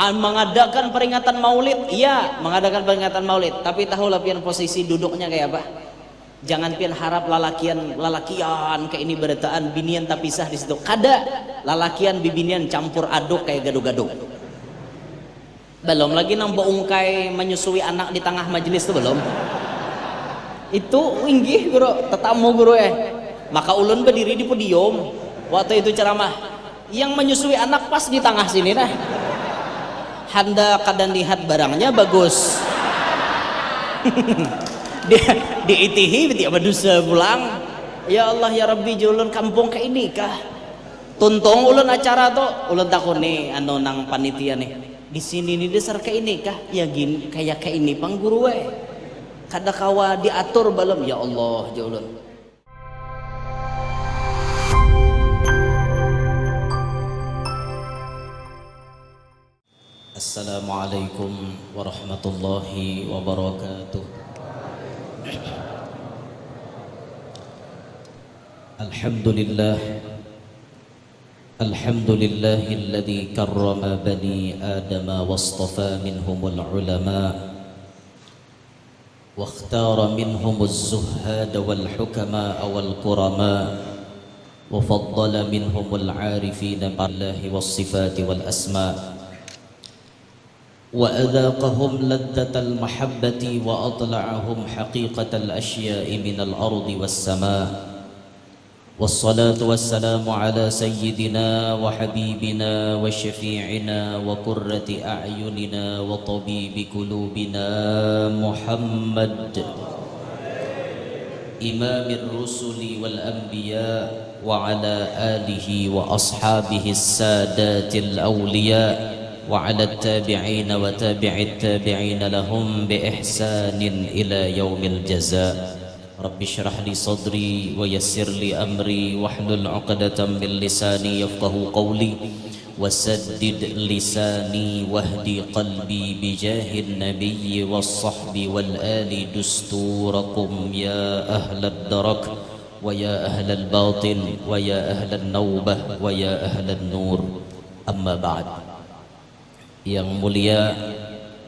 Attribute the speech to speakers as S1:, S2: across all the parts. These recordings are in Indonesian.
S1: Mengadakan peringatan maulid, iya mengadakan peringatan maulid, tapi tahulah pian posisi duduknya kayak apa. Jangan pian harap lalakian ke ini berataan binian tak pisah di situ. Kada lalakian bibinian campur aduk kayak gaduh-gaduh. Belum lagi nambah ungkai menyusui anak di tengah majelis tuh belum. Itu inggih guru, tetamu guru Maka ulun berdiri di podium waktu itu ceramah. Yang menyusui anak pas di tengah sini dah. Handa kadang lihat barangnya bagus. Dia diitihi dia berdosa pulang. Ya Allah ya Rabbi julun kampung ke ini kah? Tuntung ulun acara tuh, ulun takuni anu nang panitia nih. Di sini nih dasar ke ini kah? Ya gini kayak ke ini pang guru kada kawa diatur balem ya Allah julun. Assalamualaikum warahmatullahi wabarakatuh. Alhamdulillah Alhamdulillahilladzi karrama bani Adama wastafa minhumul ulama wa ikhtara minhumuz zuhhada wal hukama wal qurama wa faddala minhumul arifina billahi was sifati wal asma وأذاقهم لذة المحبة وأطلعهم حقيقة الأشياء من الأرض والسماء والصلاة والسلام على سيدنا وحبيبنا وشفيعنا وقرة أعيننا وطبيب قلوبنا محمد إمام الرسل والأنبياء وعلى آله وأصحابه السادات الأولياء وعلى التابعين وتابع التابعين لهم بإحسان إلى يوم الجزاء رب اشرح لي صدري ويسر لي أمري واحلل عقدة من لساني يفقه قولي وسدد لساني واهدي قلبي بجاه النبي والصحب والآل دستوركم يا أهل الدرك ويا أهل الباطن ويا أهل النوبة ويا أهل النور أما بعد. Yang mulia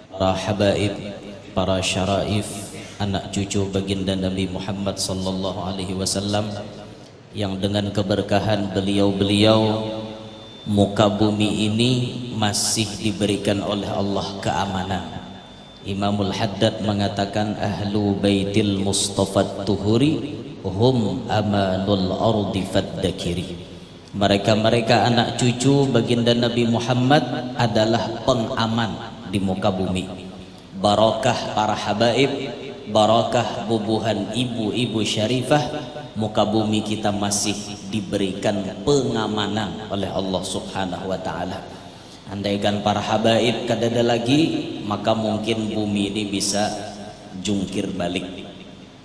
S1: para habaib, para syaraif, anak cucu baginda Nabi Muhammad sallallahu alaihi wasallam yang dengan keberkahan beliau-beliau muka bumi ini masih diberikan oleh Allah keamanan. Imamul Haddad mengatakan ahlu baitil Mustafa tuhuri hum amanul ardi faddakiri. Mereka-mereka anak cucu baginda Nabi Muhammad adalah pengaman di muka bumi. Barakah para habaib, barakah bubuhan ibu-ibu syarifah, muka bumi kita masih diberikan pengamanan oleh Allah Subhanahu wa taala. Andaikan para habaib kadada lagi, maka mungkin bumi ini bisa jungkir balik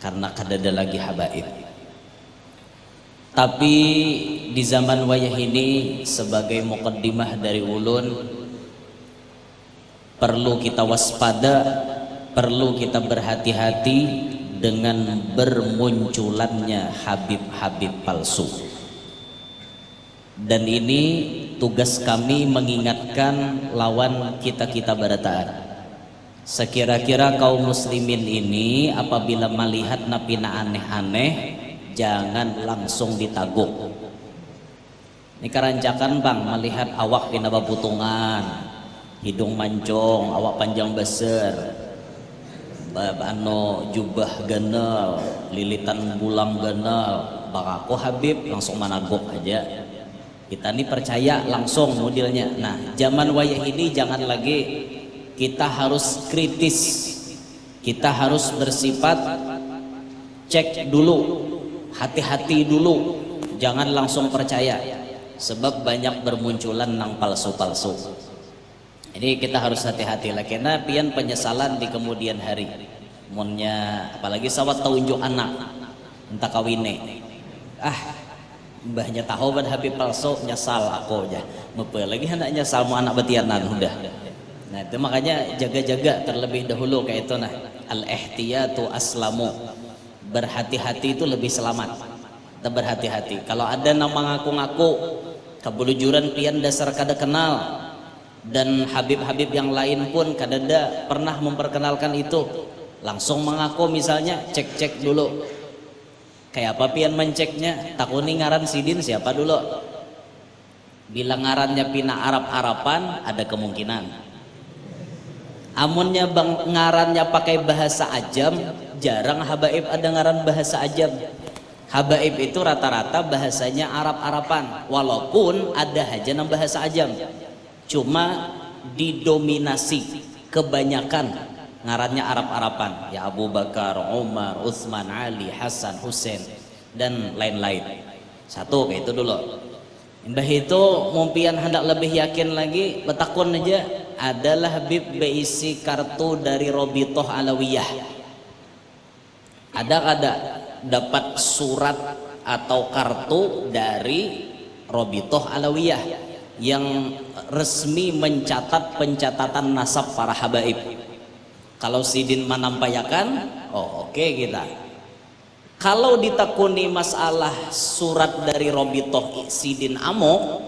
S1: karena kadada lagi habaib. Tapi di zaman wayah ini sebagai muqaddimah dari ulun perlu kita waspada, perlu kita berhati-hati dengan bermunculannya habib-habib palsu. Dan ini tugas kami mengingatkan lawan kita-kita barataan. Sekira-kira kaum muslimin ini apabila melihat napina aneh-aneh jangan langsung ditaguk. Ini kerancakan bang melihat awak pina babutungan, hidung mancung, awak panjang besar, bano jubah ganal, lilitan bulang ganal, bakaku habib langsung managuk aja. Kita ini percaya langsung modelnya. Nah zaman wayah ini jangan lagi, kita harus kritis, kita harus bersifat cek dulu, hati-hati dulu, jangan langsung percaya sebab banyak bermunculan nang palsu-palsu. Jadi kita harus hati-hati lah karena pian penyesalan di kemudian hari. Munnya apalagi sawat taunjuk anak entah kawine. Mbahnya tahu kan habib palsu nyesal aku aja. Mepe lagi anak nyesal mau anak betianan udah. Nah itu makanya jaga-jaga terlebih dahulu kayak itu nah. Al-ihtiyatu aslamu. Berhati-hati itu lebih selamat. Kita berhati-hati. Kalau ada nama ngaku-ngaku kebulujuran pian dasar kada kenal, Dan Habib-Habib yang lain pun kadada pernah memperkenalkan itu, langsung mengaku. Misalnya cek-cek dulu kayak apa pian menceknya, takuni ngaran sidin siapa dulu. Bila ngarannya pina Arab-Arapan ada kemungkinan, amunnya bang ngarannya pakai bahasa ajam, jarang habaib ada ngaran bahasa ajam. Habaib itu rata-rata bahasanya Arab-Arapan, walaupun ada hajanan bahasa ajam, cuma didominasi kebanyakan ngarannya Arab-Arapan, ya Abu Bakar, Umar, Utsman, Ali, Hasan, Husain dan lain-lain. Satu kayak itu dulu. Mbah itu mumpian hendak lebih yakin lagi, betakun aja adalah Habib beisi kartu dari Robitoh Alawiyah. Ada kada dapat surat atau kartu dari Robitoh Alawiyah yang resmi mencatat pencatatan nasab para habaib. Kalau sidin menampayakan, oh oke kita. Kalau ditakuni masalah surat dari Robitoh sidin amo,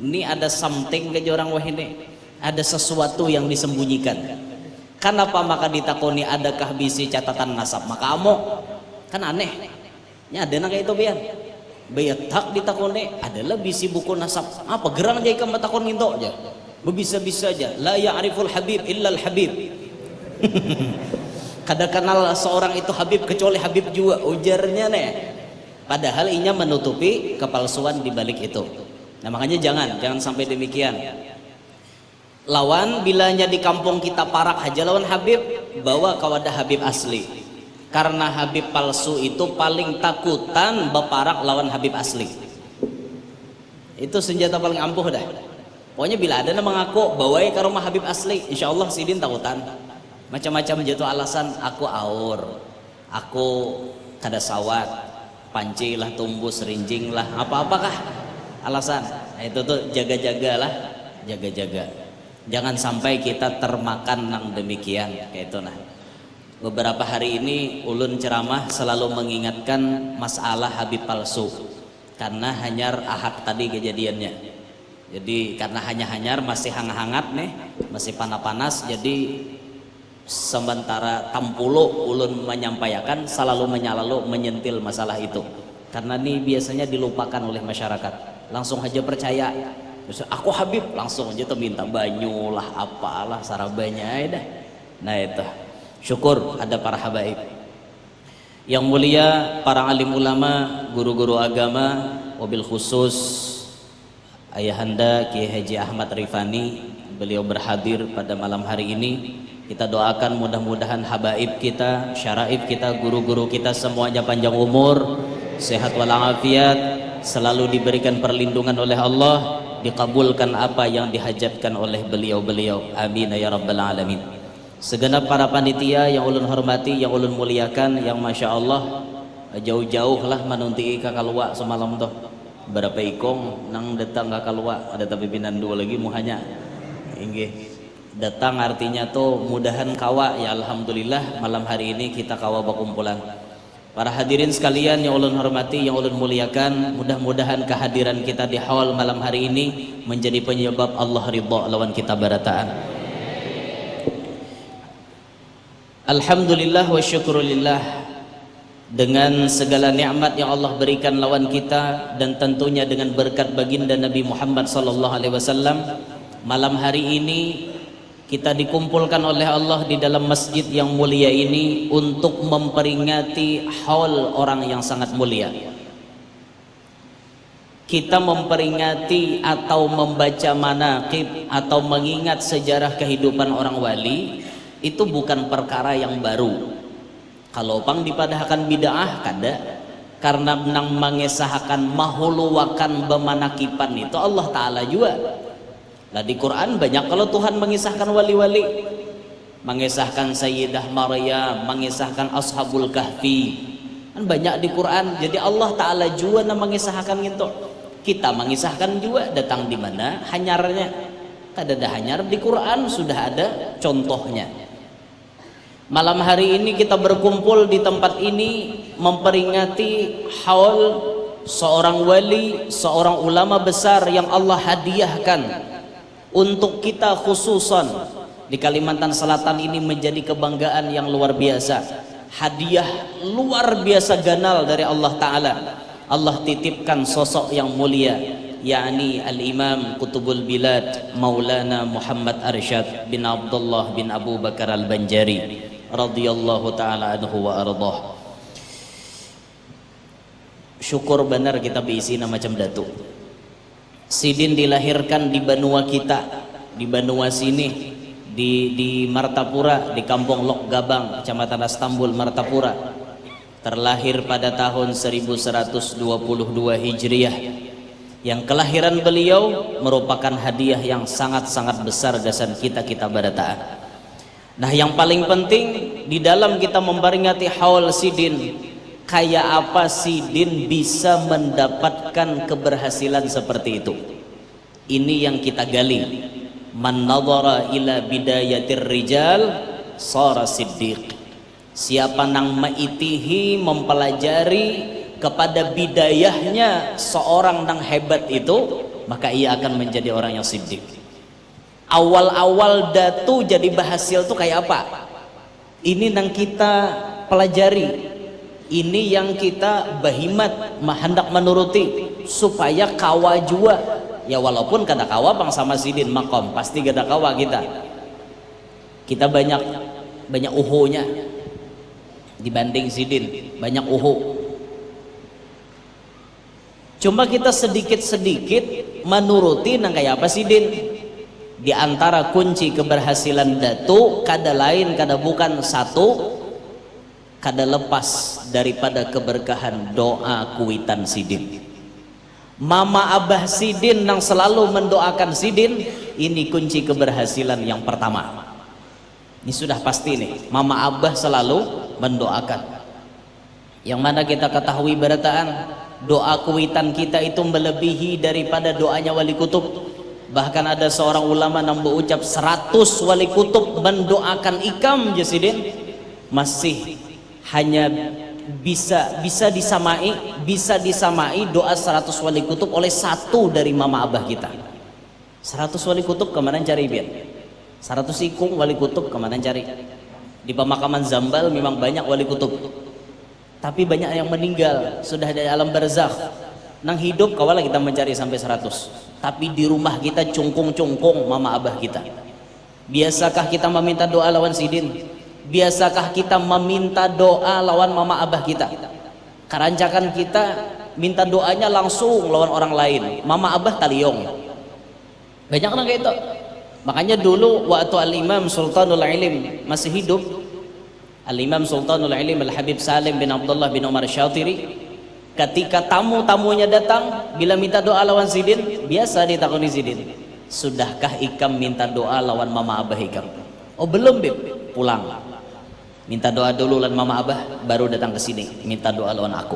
S1: ini ada something ke orang wah ini, ada sesuatu yang disembunyikan. Kenapa maka ditakuni adakah bisi catatan nasab? Maka amo kan aneh. Nya ada nang itu pian. Betak ditakuni adalah bisi buku nasab. Apa gerang jadi kamu takon minto aja. Bisa-bisa aja. La ya'riful habib illal habib. Kada kenal seorang itu Habib kecuali Habib juga ujarnya nih. Padahal inya menutupi kepalsuan di balik itu. Nah makanya jangan sampai demikian. Lawan bilanya di kampung kita parak aja lawan Habib, bawa kawadah Habib asli. Karena Habib palsu itu paling takutan beparak lawan Habib asli. Itu senjata paling ampuh dah. Pokoknya bila ada yang mengaku bawai ke rumah Habib asli, insya Allah sidin takutan. Macam-macam jatuh alasan, aku aur, aku kada sawat, panci lah, tumbuh serinjing lah, apa-apakah alasan. Nah, itu tuh jaga-jagalah, jaga-jaga. Jangan sampai kita termakan nang demikian kayak itu nah. Beberapa hari ini ulun ceramah selalu mengingatkan masalah Habib palsu, karena hanyar ahad tadi kejadiannya. Jadi karena hanyar masih hangat-hangat nih, masih panas-panas, jadi sementara tampulo ulun menyampaikan selalu menyentil masalah itu, karena ini biasanya dilupakan oleh masyarakat. Langsung aja percaya, aku Habib, langsung aja tuh minta banyu lah, apalah sarabanya dah. Nah itu syukur ada para habaib yang mulia, para alim ulama, guru-guru agama, wabil khusus Ayahanda Kiai Haji Ahmad Rifani, beliau berhadir pada malam hari ini. Kita doakan mudah-mudahan habaib kita, syaraib kita, guru-guru kita semuanya panjang umur, sehat walafiat, selalu diberikan perlindungan oleh Allah, dikabulkan apa yang dihajatkan oleh beliau-beliau. Amin ya rabbal alamin. Segenap para panitia yang ulun hormati, yang ulun muliakan, yang masya Allah jauh-jauh lah menunti ka kalua semalam tuh. Berapa ikong nang datang ka kalua, ada tapi pinan dua lagi muhanya. Inggih. Datang artinya tuh mudahan kawa, ya alhamdulillah malam hari ini kita kawa berkumpulan. Para hadirin sekalian yang ulun hormati, yang ulun muliakan, mudah-mudahan kehadiran kita di haul malam hari ini menjadi penyebab Allah ridha lawan kita barataan. Alhamdulillah wa syukurillah, dengan segala nikmat yang Allah berikan lawan kita dan tentunya dengan berkat baginda Nabi Muhammad sallallahu alaihi wasallam, malam hari ini kita dikumpulkan oleh Allah di dalam masjid yang mulia ini untuk memperingati haul orang yang sangat mulia. Kita memperingati atau membaca manaqib atau mengingat sejarah kehidupan orang wali itu bukan perkara yang baru. Kalau pang dipadahkan bid'ah kada, karena nang mengesahkan mahuluwakan bemanakipan itu Allah Ta'ala juga. Nah di Quran banyak kalau Tuhan mengisahkan wali-wali, mengisahkan Sayyidah Maryam, mengisahkan Ashabul Kahfi, kan banyak di Quran. Jadi Allah Ta'ala juga mengisahkan gitu. Kita mengisahkan juga datang di mana hanyarnya. Kada ada hanyar di Quran, sudah ada contohnya. Malam hari ini kita berkumpul di tempat ini memperingati haul seorang wali, seorang ulama besar yang Allah hadiahkan untuk kita khususan di Kalimantan Selatan ini menjadi kebanggaan yang luar biasa. Hadiah luar biasa ganal dari Allah Ta'ala. Allah titipkan sosok yang mulia, yakni Al-Imam Qutbul Bilad Maulana Muhammad Arsyad bin Abdullah bin Abu Bakar Al-Banjari radhiyallahu ta'ala anhu wa ardah. Syukur benar kita berisi macam datu. Sidin dilahirkan di Banua kita, di Banua sini, di Martapura, di Kampung Lok Gabang, Kecamatan Astambul, Martapura. Terlahir pada tahun 1122 Hijriah. Yang kelahiran beliau merupakan hadiah yang sangat-sangat besar gasan kita barataan. Nah, yang paling penting di dalam kita memperingati haul Sidin, kayak apa Sidin bisa mendapatkan keberhasilan seperti itu? Ini yang kita gali. Man nadhara ila bidayatir rijal sara siddiq. Siapa nang maitihi mempelajari kepada bidayahnya seorang nang hebat itu, maka ia akan menjadi orang yang siddiq. Awal-awal datu jadi berhasil tuh kayak apa? Ini nang kita pelajari. Ini yang kita bahimat hendak menuruti supaya kawa jua. Ya walaupun kada kawa bang sama Sidin makom, pasti kada kawa kita banyak uhunya dibanding Sidin, banyak uhu. Cuma kita sedikit-sedikit menuruti nang kayak apa Sidin. Di antara kunci keberhasilan datu kada lain kada bukan satu, kada lepas daripada keberkahan doa kuitan Sidin. Mama abah Sidin yang selalu mendoakan Sidin, ini kunci keberhasilan yang pertama. Ini sudah pasti nih, mama abah selalu mendoakan. Yang mana kita ketahui berataan, doa kuitan kita itu melebihi daripada doanya wali kutub. Bahkan ada seorang ulama yang berucap 100 wali kutub mendoakan ikam Sidin, masih hanya bisa disamai doa 100 wali kutub oleh satu dari mama abah kita. 100 wali kutub kemana cari biar 100 ikung wali kutub kemana cari. Di pemakaman Zambal memang banyak wali kutub, tapi banyak yang meninggal sudah dari alam barzakh. Nang hidup kawala kita mencari sampai 100, tapi di rumah kita cungkung-cungkung mama abah kita. Biasakah kita meminta doa lawan Sidin? Biasakah kita meminta doa lawan mama abah kita? Karancakan kita minta doanya langsung lawan orang lain, mama abah taliong. Banyak orang kayak itu. Makanya dulu waktu Al-Imam Sultanul Ilim masih hidup, Al-Imam Sultanul Ilim Al-Habib Salim bin Abdullah bin Umar Syatiri, ketika tamu-tamunya datang bila minta doa lawan Sidin, biasa ditakoni Sidin, sudahkah ikam minta doa lawan mama abah ikam? Oh belum bib, pulang. Minta doa dulu lawan mama abah, baru datang ke sini minta doa lawan aku.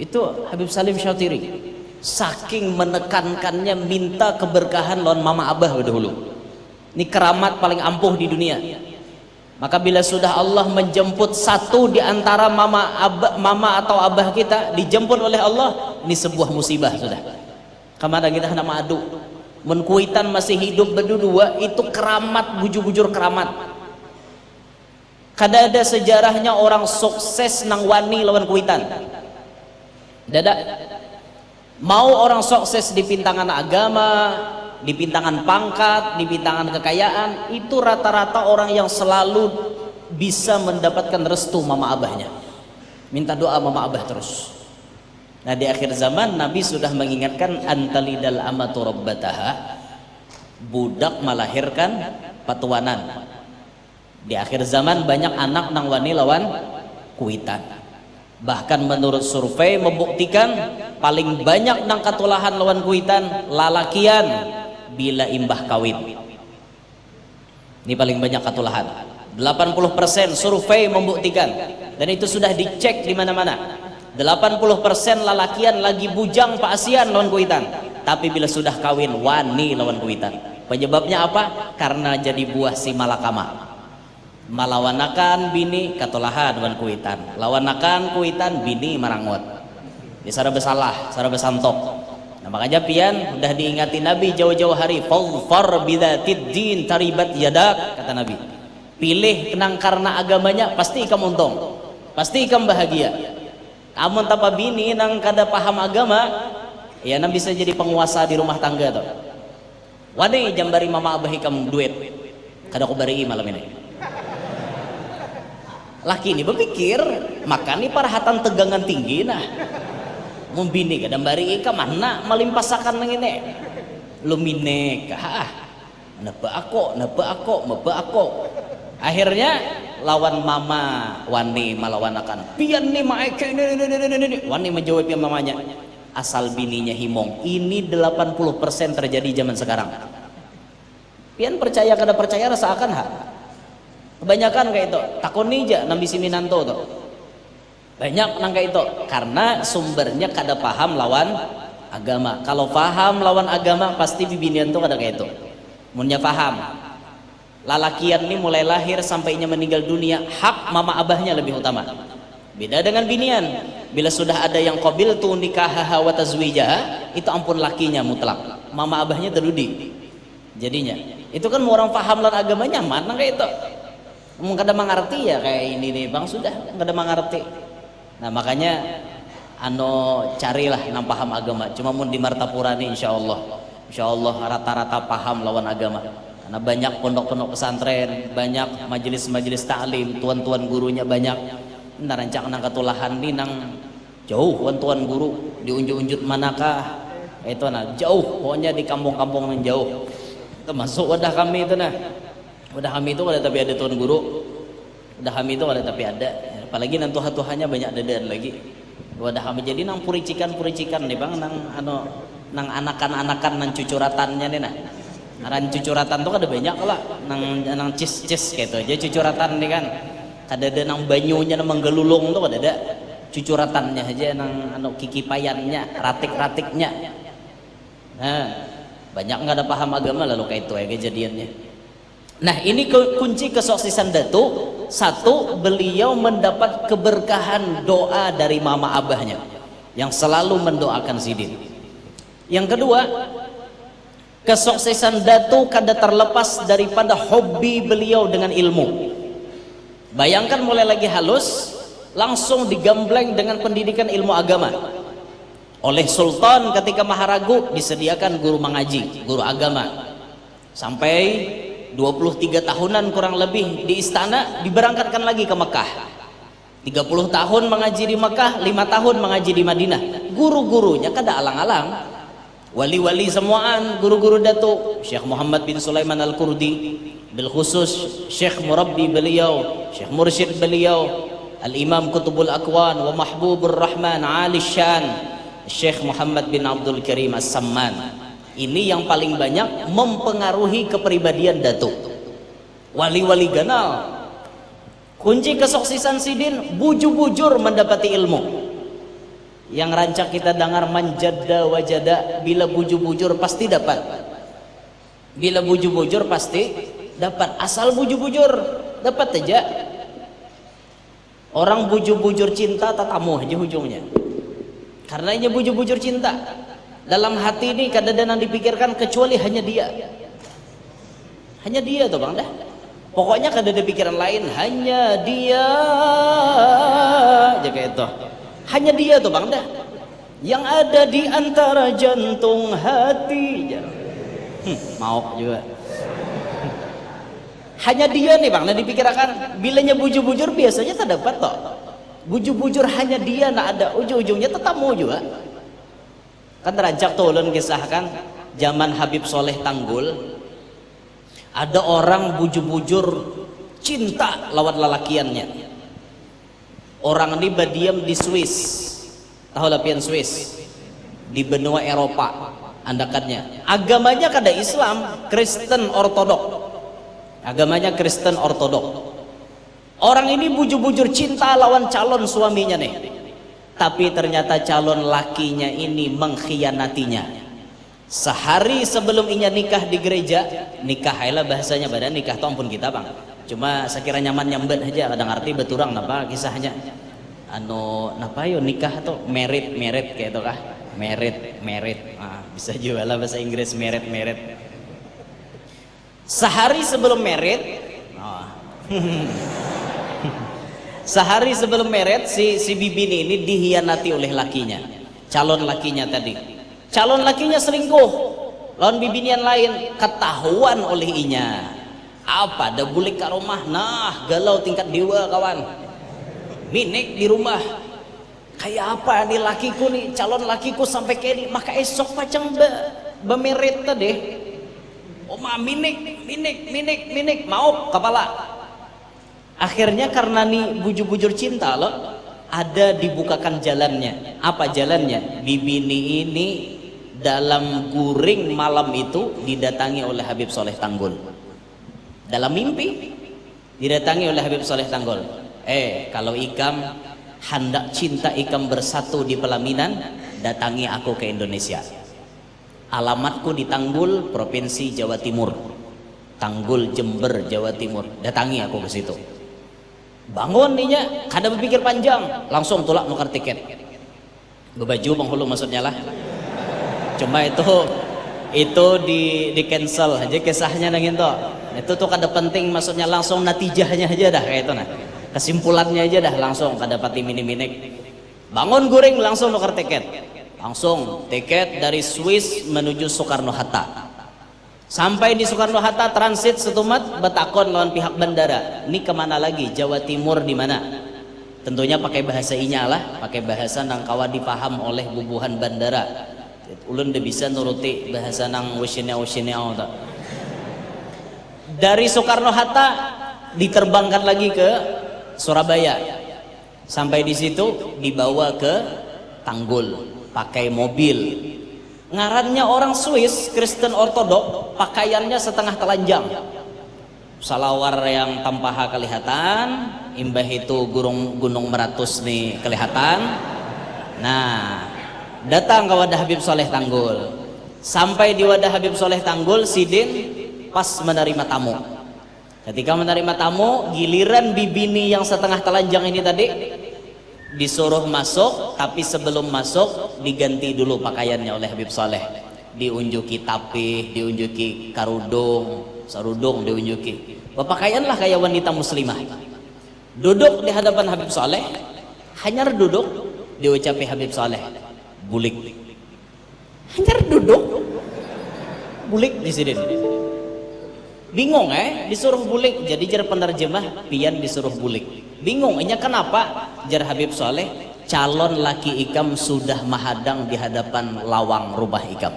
S1: Itu Habib Salim Syatiri, saking menekankannya minta keberkahan lawan mama abah dahulu. Ini keramat paling ampuh di dunia. Maka bila sudah Allah menjemput satu di antara mama atau abah kita dijemput oleh Allah, ini sebuah musibah sudah. Kemana kita hendak madu? Menkuitan masih hidup berdua itu keramat, bujur-bujur keramat. Kada ada sejarahnya orang sukses nang wani lawan kuitan. Dada. Mau orang sukses di pintangan agama, di pintangan pangkat, di pintangan kekayaan, itu rata-rata orang yang selalu bisa mendapatkan restu mama abahnya. Minta doa mama abah terus. Nah di akhir zaman Nabi sudah mengingatkan antalidal amatu rabbataha, budak melahirkan patuanan. Di akhir zaman banyak anak nang wani lawan kuitan. Bahkan menurut survei membuktikan paling banyak nang katulahan lawan kuitan lalakian bila imbah kawin. Ini paling banyak katulahan. 80% survei membuktikan, dan itu sudah dicek di mana-mana. 80% lalakian lagi bujang paasian lawan kuitan, tapi bila sudah kawin wani lawan kuitan. Penyebabnya apa? Karena jadi buah si malakama. Malawanakan bini katulahan lawan kuitan, lawanakan kuitan bini marangot. Di sara besalah, sara besantok. Nah, makanya pian udah diingati Nabi jauh-jauh hari, fadfar bidzatid din taribat yadak, kata Nabi. Pilih kenang karena agamanya, pasti kamu untung, pasti kamu bahagia. Amun tanpa bini nang kada paham agama, ya nang bisa jadi penguasa di rumah tangga tuh. Wani jambari mama abah kamu duit, kada aku bari malam ini. Laki ini berpikir, makanya parahatan tegangan tinggi nah. Membini kada bari ka mana malimpasakan nang ini. Lumine kah? Napa ako. Akhirnya lawan mama wani malawan akan pian nih maek ini wani menjawab yang mamanya asal bininya himong. Ini 80% terjadi zaman sekarang. Pian percaya kada percaya rasakan ha. Kebanyakan kayak itu takon aja nambi siminanto tuh. Banyak nang kayak itu karena sumbernya kada paham lawan agama. Kalau paham lawan agama pasti bibinian tuh kada kayak itu. Munnya paham. Lalakian ini mulai lahir sampainya meninggal dunia, hak mama abahnya lebih utama. Beda dengan binian. Bila sudah ada yang qabil tu nikahaha wa tazwijaha, itu ampun lakinya mutlak. Mama abahnya terudi. Jadinya, itu kan orang paham lan agamanya mana kayak itu. Kada mengerti ya kayak ini nih Bang, sudah kada mengerti. Nah, makanya carilah nang paham agama. Cuma mun di Martapura nih insyaallah rata-rata paham lawan agama. Karena banyak pondok-pondok pesantren, banyak majelis-majelis taklim, tuan-tuan gurunya banyak. Nah, rancang nang ketulahan nih nang jauh tuan guru di unjut-unjut manakah? Itu nah jauh, pokoknya di kampung-kampung yang jauh. Termasuk wadah kami itu nah. Wadah kami itu ada tapi ada tuan guru. Wadah kami itu ada tapi ada. Apalagi nang tuha-tuhanya banyak dadan lagi. Wadah kami jadi nang puricikan nih Bang, nang anakan-anakan nang cucuratannya nih nah. Aran cucuratan tuh ada banyak lah nang cis gitu aja cucuratan nih kan. Kada ada nang banyunya nang menggelulung tuh kada ada. Cucuratannya aja nang kikipayannya, ratik-ratiknya. Nah, banyak nggak ada paham agama lalu kayak itu ya kejadiannya. Nah, ini kunci kesuksesan Datu. Satu, beliau mendapat keberkahan doa dari mama abahnya yang selalu mendoakan Sidin. Yang kedua, kesuksesan Datu kada terlepas daripada hobi beliau dengan ilmu. Bayangkan mulai lagi halus langsung digambleng dengan pendidikan ilmu agama. Oleh Sultan ketika Maharagu disediakan guru mengaji, guru agama. Sampai 23 tahunan kurang lebih di istana, diberangkatkan lagi ke Mekah. 30 tahun mengaji di Mekah, 5 tahun mengaji di Madinah. Guru-gurunya kada alang-alang. Wali-wali semuaan guru-guru Datuk Syekh Muhammad bin Sulaiman Al-Kurdi, bil khusus Syekh Murabbi beliau, Syekh Mursyid beliau, Al-Imam Qutbul Akwan wa Mahbubur Rahman Ali Syan, Syekh Muhammad bin Abdul Karim As-Samman. Ini yang paling banyak mempengaruhi kepribadian Datuk. Wali-wali ganal. Kunci kesuksesan Sidin bujur-bujur mendapati ilmu. Yang rancak kita dengar manjada wajada, bila bujur-bujur pasti dapat. Bila bujur-bujur pasti dapat. Asal bujur-bujur dapat aja. Orang bujur-bujur cinta tatamu aja ujungnya. Karena ini bujur-bujur cinta. Dalam hati ini kada ada yang dipikirkan kecuali hanya dia. Hanya dia tuh Bang dah. Pokoknya kada ada pikiran lain, hanya dia. Aja kayak itu. Hanya dia tuh Bang dah. Yang ada di antara jantung hati. Mau juga. Hanya dia nih Bang, nah dipikirkan bilanya bujur-bujur biasanya tak dapat toh. Bujur-bujur hanya dia nak ada, ujung-ujungnya tetamu juga. Kan terancak tuh ulun kisahkan zaman Habib Soleh Tanggul, ada orang bujur-bujur cinta lawan lalakiannya. Orang ini berdiam di Swiss, tahu lapian Swiss, di benua Eropa andakannya. Agamanya kada Islam, Kristen Ortodok. Agamanya Kristen Ortodok. Orang ini bujur-bujur cinta lawan calon suaminya nih. Tapi ternyata calon lakinya ini mengkhianatinya. Sehari sebelum inya nikah di gereja, nikah lah bahasanya, badan nikah tuh ampun kita Bang. Cuma sekira nyaman nyambet aja, kadang arti beturang napa kisahnya. Napa yo nikah tuh merit kayak itu kah? Merit. Bisa juga lah bahasa Inggris meret-meret. Sehari sebelum meret, sehari sebelum meret si bibi ini dihianati oleh lakinya, calon lakinya tadi. Calon lakinya selingkuh lawan bibinian lain, ketahuan oleh inya. Apa ada bulik ke rumah, nah galau tingkat dewa kawan. Minik di rumah. Kayak apa nih lakiku nih, calon lakiku sampai kayak ini, maka esok pacang bemeret tadi. Oma minik mau kepala. Akhirnya karena nih bujur-bujur cinta loh, ada dibukakan jalannya. Apa jalannya? Bibini ini dalam guring malam itu didatangi oleh Habib Soleh Tanggul. Dalam mimpi didatangi oleh Habib Soleh Tanggul. Kalau ikam hendak cinta ikam bersatu di pelaminan, datangi aku ke Indonesia. Alamatku di Tanggul, Provinsi Jawa Timur. Tanggul, Jember, Jawa Timur. Datangi aku ke situ. Bangun ninya, kada berpikir panjang, langsung tolak nukar tiket. Bebaju penghulu maksudnya lah. Cuma itu di cancel aja kisahnya nang itu. Itu tuh kada penting, maksudnya langsung natijahnya aja dah kayak itu nah. Kesimpulannya aja dah langsung kada pati minik. Bangun guring langsung nukar tiket. Langsung tiket dari Swiss menuju Soekarno Hatta. Sampai di Soekarno Hatta transit setumat betakon lawan pihak bandara. Ini kemana lagi? Jawa Timur di mana? Tentunya pakai bahasa inya lah, pakai bahasa nang kawa dipaham oleh bubuhan bandara. Ulun udah bisa nuruti bahasa nang wisinya tak. Dari Soekarno Hatta diterbangkan lagi ke Surabaya. Sampai di situ dibawa ke Tanggul pakai mobil. Ngarannya orang Swiss Kristen Ortodok, pakaiannya setengah telanjang. Salawar yang tampaha kelihatan, imbah itu gunung Meratus nih kelihatan. Nah, datang ke wadah Habib Soleh Tanggul. Sampai di wadah Habib Soleh Tanggul, Sidin pas menerima tamu. Ketika menerima tamu, giliran bibini yang setengah telanjang ini tadi disuruh masuk, tapi sebelum masuk diganti dulu pakaiannya oleh Habib Soleh. Diunjuki tapih, diunjuki sarudung diunjuki. Berpakaianlah kayak wanita muslimah. Duduk di hadapan Habib Soleh, hanya duduk, diucapi Habib Soleh, bulik. Hanya duduk, bulik di sini. Bingung disuruh bulik, jadi jar penerjemah pian disuruh bulik. Bingung kenapa? Jar Habib Soleh, calon laki ikam sudah mahadang di hadapan lawang rumah ikam.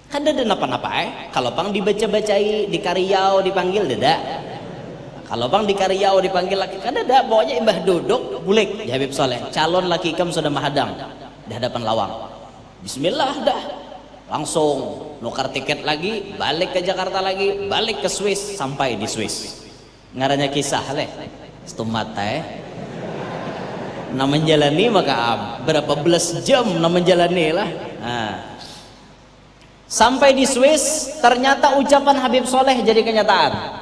S1: Kan ada napa-napa kalau pang dibaca-bacai di Karyau dipanggil dada. Kalau pang di Karyau dipanggil laki kan ada, pokoknya imbah duduk bulik ya Habib Soleh, calon laki ikam sudah mahadang di hadapan lawang. Bismillah dah. Langsung nukar tiket lagi, balik ke Jakarta lagi, balik ke Swiss, sampai di Swiss. Ngaranya kisah leh, stumata na menjalani maka berapa belas jam na menjalani lah. Nah. Sampai di Swiss, ternyata ucapan Habib Soleh jadi kenyataan.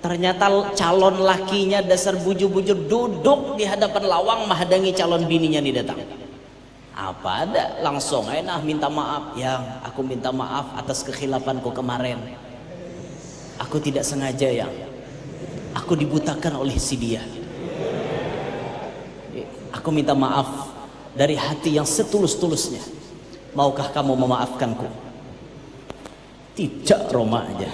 S1: Ternyata calon lakinya dasar bujur-bujur duduk di hadapan lawang menghadangi calon bininya nih datang. Apa ada langsung minta maaf yang aku minta maaf atas kekhilafanku kemarin. Aku tidak sengaja yang aku dibutakan oleh si dia. Aku minta maaf dari hati yang setulus-tulusnya. Maukah kamu memaafkanku? Tidak, Roma aja.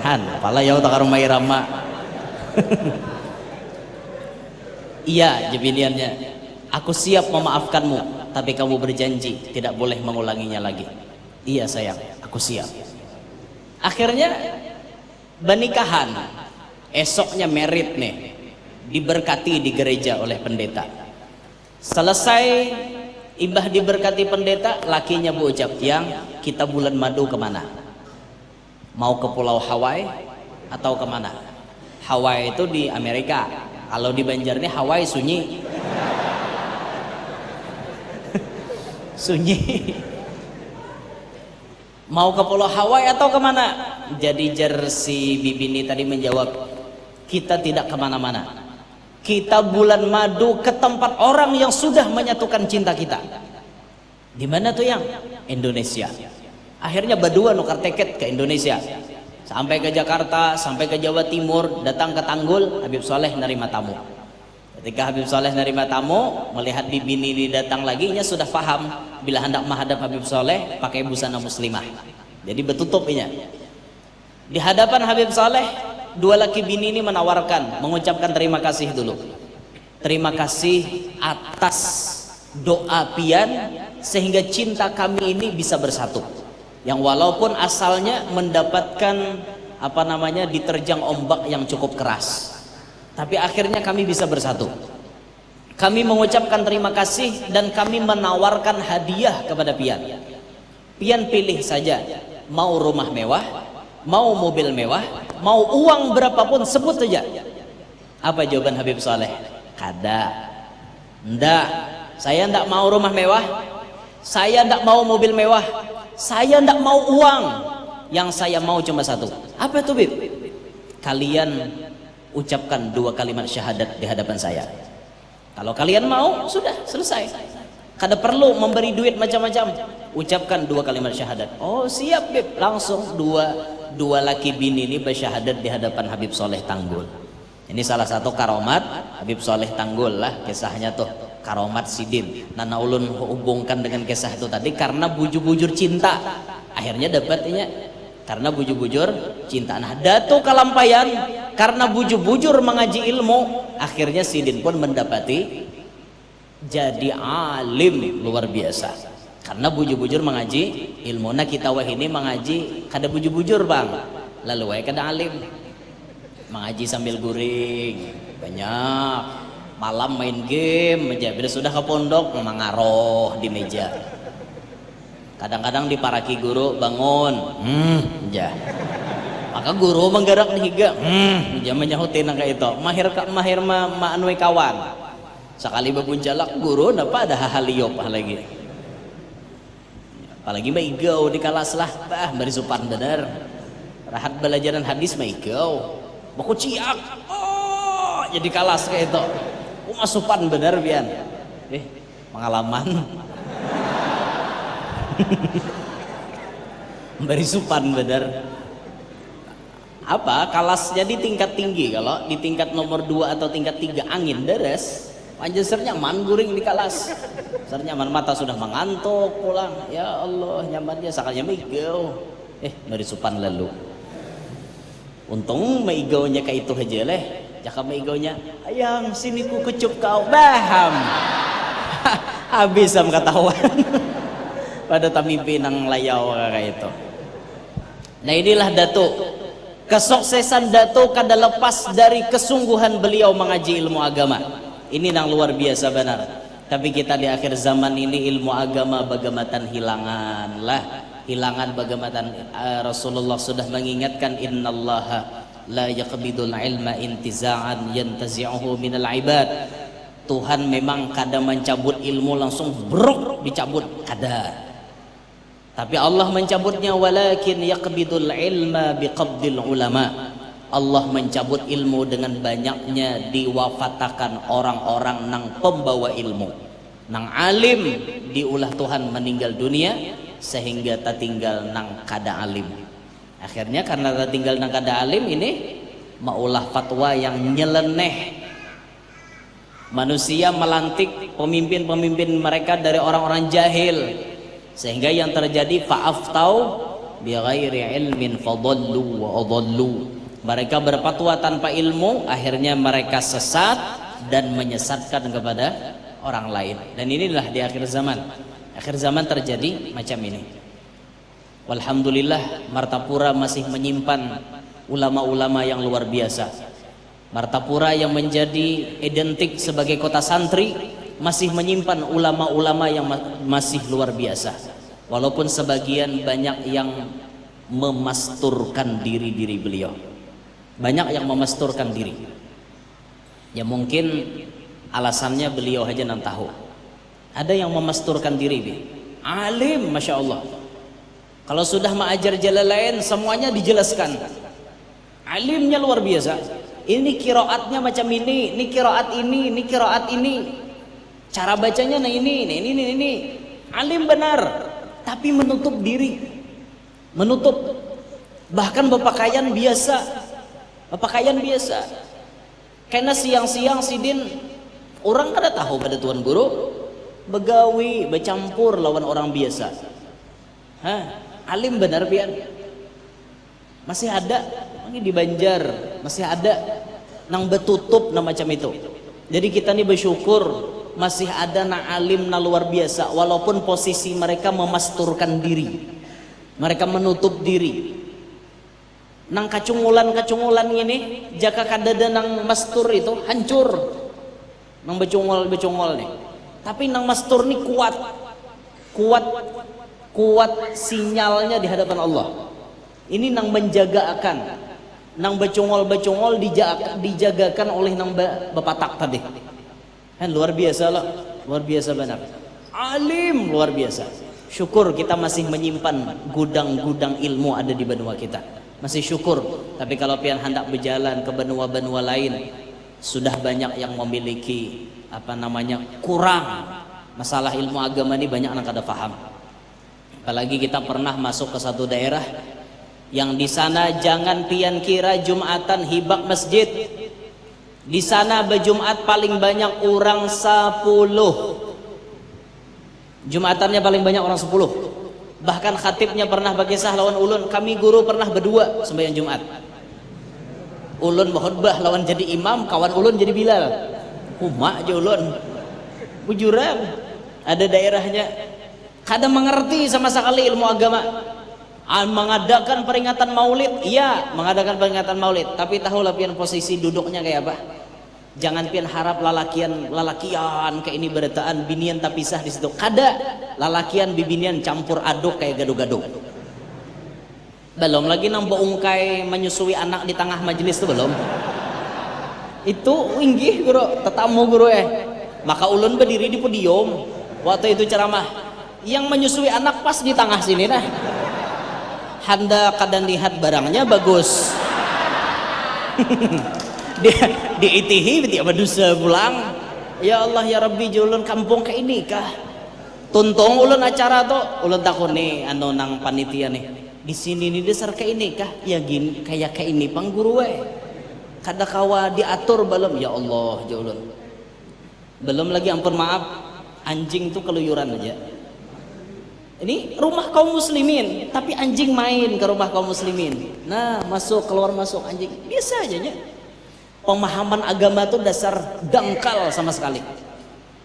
S1: Han, pala yau tak rumah irama. Iya, jabiliannya. Aku siap memaafkanmu, tapi kamu berjanji tidak boleh mengulanginya lagi. Iya sayang, aku siap. Akhirnya pernikahan. Esoknya merit nih, diberkati di gereja oleh pendeta. Selesai ibah diberkati pendeta, lakinya berucap, yang kita bulan madu kemana? Mau ke Pulau Hawaii atau kemana? Hawaii itu di Amerika. Kalau di Banjar ini Hawaii sunyi. Sunyi. Mau ke Pulau Hawaii atau kemana? Jadi jar si bibi ini tadi menjawab, kita tidak kemana-mana. kita bulan madu ke tempat orang yang sudah menyatukan cinta kita. Di mana tuh yang? Indonesia. Akhirnya berdua nukar tiket ke Indonesia, sampai ke Jakarta, sampai ke Jawa Timur, datang ke Tanggul. Habib Soleh nerima tamu. Ketika Habib Soleh nerima tamu, melihat di bini ini datang lagi, nya sudah paham bila hendak menghadap Habib Soleh pakai busana muslimah. Jadi bertutup ini. Di hadapan Habib Soleh, dua laki bini ini menawarkan, mengucapkan terima kasih dulu. Terima kasih atas doa pian sehingga cinta kami ini bisa bersatu. Yang walaupun asalnya mendapatkan diterjang ombak yang cukup keras, tapi akhirnya kami bisa bersatu. Kami mengucapkan terima kasih dan kami menawarkan hadiah kepada pian. Pian pilih saja, mau rumah mewah, mau mobil mewah, mau uang berapapun, sebut saja. Apa jawaban Habib Soleh? Kada, ndak, saya ndak mau rumah mewah, saya ndak mau mobil mewah, saya ndak mau uang. Yang saya mau cuma satu. Apa itu, Bib? Kalian ucapkan 2 kalimat syahadat di hadapan saya. Kalau kalian mau, sudah selesai. Kada perlu memberi duit macam-macam. Ucapkan 2 kalimat syahadat. Oh siap, Bib. Langsung dua laki bini ini bersyahadat di hadapan Habib Soleh Tanggul. Ini salah satu karomat Habib Soleh Tanggul lah kisahnya tuh. Karomat Sidin. Nana ulun hubungkan dengan kisah itu tadi karena bujur-bujur cinta. Akhirnya dapatnya karena bujur-bujur cinta. Nah, Datuk Kalampayan karena bujur-bujur mengaji ilmu, akhirnya Sidin pun mendapati jadi alim luar biasa. Karena bujur-bujur mengaji ilmu. Nah, kita wah ini mengaji kada bujur-bujur, Bang. Lalu wah kada alim. Mengaji sambil guring. Banyak. Malam main game aja. Bila sudah ke pondok mengaroh di meja. Kadang-kadang diparaki guru, bangun, aja. Maka guru menggerak nih higa, aja menyahutin kayak itu. Mahir anui kawan. Sekali babunjalak guru, napa ada hahaliop lagi. Apalagi maigau di kelas lah, bari supan bener. Rahat belajaran hadis maigau. Baku ciak, oh jadi kelas kayak itu. Masupan bener bian. Pengalaman. Beri supan bener. Apa kelasnya di tingkat tinggi, kalau di tingkat nomor 2 atau tingkat 3 angin deres panjang ser nyaman guring di kelas ser nyaman, mata sudah mengantuk pulang, ya Allah nyamannya sakalnya meigau beri supan lalu. Untung meigaunya kayak itu aja leh, jaka meigaunya ayang sini ku kecup kau baham. Habis am ketahuan. Pada tamimpi nang layau kayak itu. Nah inilah Datuk. Kesuksesan Datuk kada lepas dari kesungguhan beliau mengaji ilmu agama. Ini nang luar biasa benar. Tapi kita di akhir zaman ini ilmu agama bagamatan hilangan lah. Hilangan bagamatan. Rasulullah sudah mengingatkan innallaha la yaqbidul ilma intiza'an yantazi'uhu minal ibad. Tuhan memang kada mencabut ilmu langsung brok dicabut, kada. Tapi Allah mencabutnya walakin yaqbidul ilma biqabdil ulama. Allah mencabut ilmu dengan banyaknya diwafatakan orang-orang nang pembawa ilmu. Nang alim diulah Tuhan meninggal dunia sehingga tertinggal nang kada alim. Akhirnya karena tertinggal nang kada alim ini maulah fatwa yang nyeleneh. Manusia melantik pemimpin-pemimpin mereka dari orang-orang jahil. Sehingga yang terjadi fa'aftau bighairi ilmin fadallu wa adallu. Mereka berfatwa tanpa ilmu, akhirnya mereka sesat dan menyesatkan kepada orang lain. Dan inilah di akhir zaman. Akhir zaman terjadi macam ini. Walhamdulillah Martapura masih menyimpan ulama-ulama yang luar biasa. Martapura yang menjadi identik sebagai kota santri masih menyimpan ulama-ulama yang masih luar biasa. Walaupun sebagian banyak yang memasturkan diri beliau. Banyak yang memasturkan diri. Ya mungkin alasannya beliau aja nang tahu. Ada yang memasturkan diri, alim, masya Allah. Kalau sudah mengajar jalan lain semuanya dijelaskan. Alimnya luar biasa. ini kiroatnya macam ini kiroat ini kiroat ini, cara bacanya nah ini. Alim benar, tapi menutup diri, bahkan berpakaian biasa. Karena siang-siang sidin orang kada tahu pada tuan guru begawi bercampur lawan orang biasa. Alim benar pian. Masih ada ini di Banjar, masih ada nang betutup na macam itu. Jadi kita ini bersyukur masih ada na alim na luar biasa, walaupun posisi mereka memasturkan diri, mereka menutup diri. Nang kacungulan ini jaka kadada nang mastur itu hancur, nang becungol nih. Tapi nang mastur nih kuat sinyalnya di hadapan Allah. Ini nang menjaga akan, nang becungol dijagakan oleh nang bapatak tadi. Luar biasa lah, luar biasa benar. Alim luar biasa. Syukur kita masih menyimpan gudang-gudang ilmu ada di benua kita. Masih syukur. Tapi kalau pian hendak berjalan ke benua-benua lain, sudah banyak yang memiliki kurang. Masalah ilmu agama ini banyak yang kada paham. Apalagi kita pernah masuk ke satu daerah yang di sana jangan pian kira Jumatan hibak masjid. Di sana berjumat paling banyak orang 10. Jumatannya paling banyak orang 10. Bahkan khatibnya pernah berkisah lawan ulun, kami guru pernah berdua sembahyang Jumat. Ulun berkhutbah lawan jadi imam, kawan ulun jadi Bilal. Humak aja ulun. Bujuran. Ada daerahnya kada mengerti sama sekali ilmu agama. Mengadakan peringatan maulid, iya mengadakan peringatan maulid, tapi tahulah pian posisi duduknya kayak apa. Jangan pian harap lalakian kayak ini berataan binian tak pisah di situ. Kada lalakian bibinian campur aduk kayak gaduh-gaduh. Belum lagi nang ungkai menyusui anak di tengah majelis itu belum. Itu inggih guru, tetamu guru Maka ulun berdiri di podium waktu itu ceramah. Yang menyusui anak pas di tengah sini nah. Handa kadang lihat barangnya bagus. Diitihi dia berdosa pulang. Ya Allah ya Rabbi julun kampung ke ini kah? Tuntung ulun acara tuh, ulun takut nih nang panitia nih. Di sini nih dasar ke ini kah? Ya gini kayak ke ini pang guru Kada kawa diatur belum ya Allah julun. Belum lagi ampun maaf anjing tuh keluyuran aja. Ini rumah kaum muslimin, tapi anjing main ke rumah kaum muslimin. Nah, masuk keluar masuk anjing. Biasa aja nya. Pemahaman agama itu dasar dangkal sama sekali.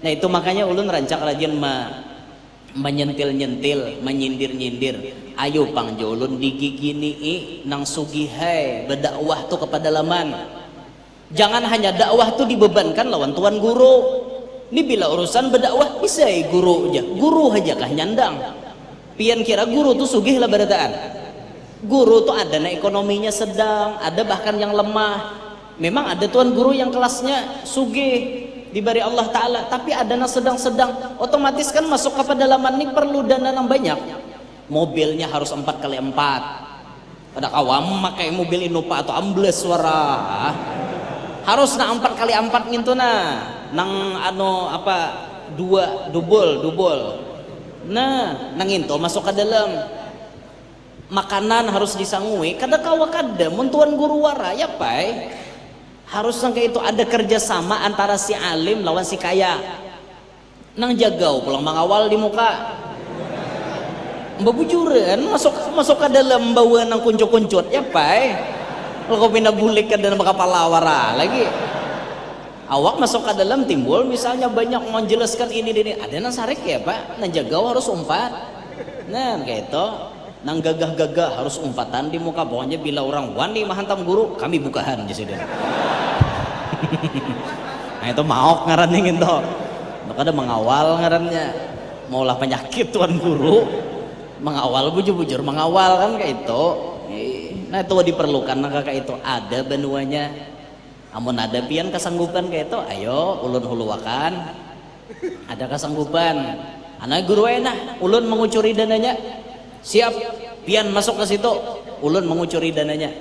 S1: Nah, itu makanya ulun rancak rajin menyentil-nyentil, menyindir-nyindir. Ayo pang ulun digigini nang sugihai berdakwah tuh kepada laman. Jangan hanya dakwah tuh dibebankan lawan tuan guru. Ini bila urusan berdakwah bisa guru aja. Guru aja kah nyandang. Pian kira guru tuh sugih lah berataan. Guru tuh ada na ekonominya sedang, ada bahkan yang lemah. Memang ada tuan guru yang kelasnya sugih diberi Allah Ta'ala, tapi ada na sedang-sedang. Otomatis kan masuk ke pedalaman ini perlu dana yang banyak. Mobilnya harus 4x4. Pada awam pakai mobil Innova atau ambles suara. Harus na 4x4 gitu nah. Nang double. Nah, nang itu masuk ke dalam. Makanan harus disangui. Kada kawa kada mun tuan guru wara ya pai. Harus sangka itu ada kerjasama antara si alim lawan si kaya. Nang jagau pulang mengawal di muka. Babujuran masuk ke dalam bawa nang kuncut-kuncut ya pai. Kalau pindah bulik ke dalam kepala wara lagi. Awak masuk ke dalam timbul misalnya banyak menjelaskan ini ada nang sarik ya pak, nang jagau harus umpat. Nah kayak itu nang gagah-gagah harus umpatan di muka. Pokoknya bila orang wani mahantam guru kami bukahan jadi. Nah itu maok ngarannya gitu. Maka ada mengawal ngarannya. Maulah penyakit tuan guru mengawal bujur-bujur mengawal kan kayak itu. Nah itu diperlukan maka kayak itu ada benuanya. Amun ada pian kesanggupan kayak itu, ayo ulun huluwakan. Ada kesanggupan. Anak guru enak, ulun mengucuri dananya. Siap, pian masuk ke situ, ulun mengucuri dananya.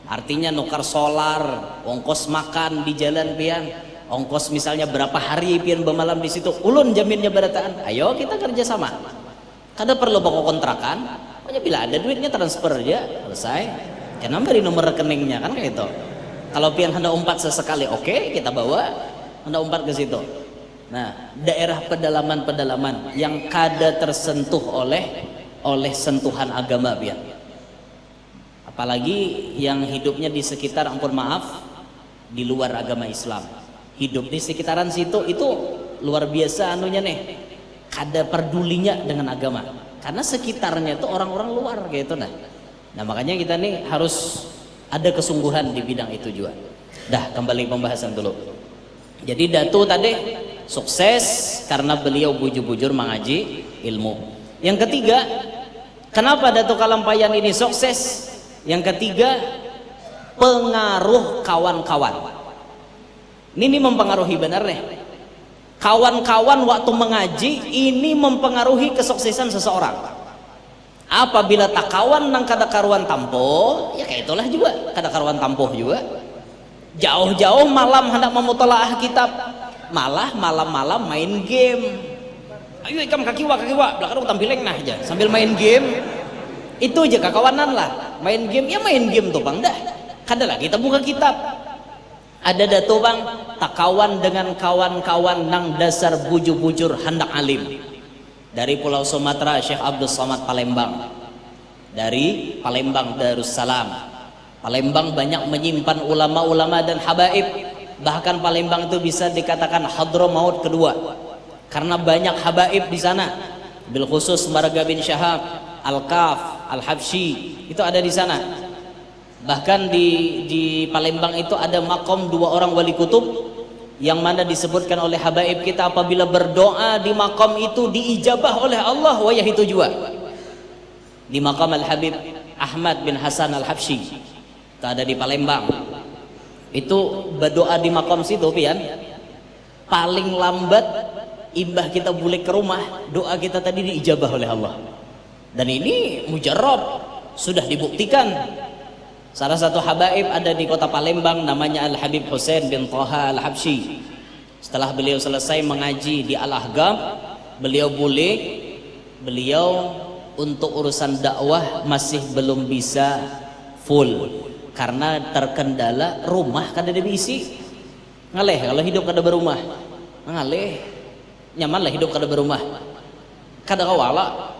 S1: Artinya nukar solar, ongkos makan di jalan pian, ongkos misalnya berapa hari pian bermalam di situ, ulun jaminnya berataan. Ayo kita kerjasama. Kada perlu pokok kontrakan, pokoknya bila ada duitnya transfer aja, selesai. Kenapa di nomor rekeningnya kan kayak itu. Kalau pian hendak umpat sesekali, oke, kita bawa hendak umpat ke situ. Nah, daerah pedalaman-pedalaman yang kada tersentuh oleh sentuhan agama pian. Apalagi yang hidupnya di sekitar, ampun maaf, di luar agama Islam. Hidup di sekitaran situ itu luar biasa anunya nih. Kada pedulinya dengan agama. Karena sekitarnya itu orang-orang luar gitu nah. Nah, makanya kita nih harus ada kesungguhan di bidang itu juga. Dah, kembali pembahasan dulu. Jadi Datu tadi sukses karena beliau bujur-bujur mengaji ilmu. Yang ketiga, kenapa Datu Kalampayan ini sukses? Yang ketiga, pengaruh kawan-kawan. Ini mempengaruhi benar nih. Kawan-kawan waktu mengaji ini mempengaruhi kesuksesan seseorang. Apabila tak kawan nang kada karuan tampo, ya kayak itulah juga kada karuan tampo juga. Jauh-jauh malam hendak memutalaah kitab, malah malam-malam main game. Ayo ikam kakiwa belakang tampileng nah aja sambil main game. Itu aja kakawanan lah, main game ya main game tuh bang dah. Kada lah kita buka kitab. Ada Datu bang tak kawan dengan kawan-kawan nang dasar bujur-bujur hendak alim. Dari Pulau Sumatera Syekh Abdul Somad Palembang, dari Palembang Darussalam. Palembang banyak menyimpan ulama-ulama dan habaib, bahkan Palembang itu bisa dikatakan Hadramaut kedua karena banyak habaib di sana. Bil khusus Marga bin Syahab, Al-Kaf, Al-Habsyi itu ada di sana. Bahkan di Palembang itu ada makom 2 orang wali kutub yang mana disebutkan oleh habaib kita apabila berdoa di makam itu diijabah oleh Allah, wayah itu juga di makam Al-Habib Ahmad bin Hasan Al-Habsyi itu ada di Palembang. Itu berdoa di makam situ pian paling lambat imbah kita balik ke rumah doa kita tadi diijabah oleh Allah, dan ini mujarrab, sudah dibuktikan. Salah satu habaib ada di kota Palembang namanya Al-Habib Husain bin Thaha Al-Habsyi. Setelah beliau selesai mengaji di Al-Ahgam, beliau untuk urusan dakwah masih belum bisa full karena terkendala rumah kada ada diisi. Ngaleh kalau hidup kada berumah. Ngaleh. Nyaman lah hidup kada berumah. Kada kawala.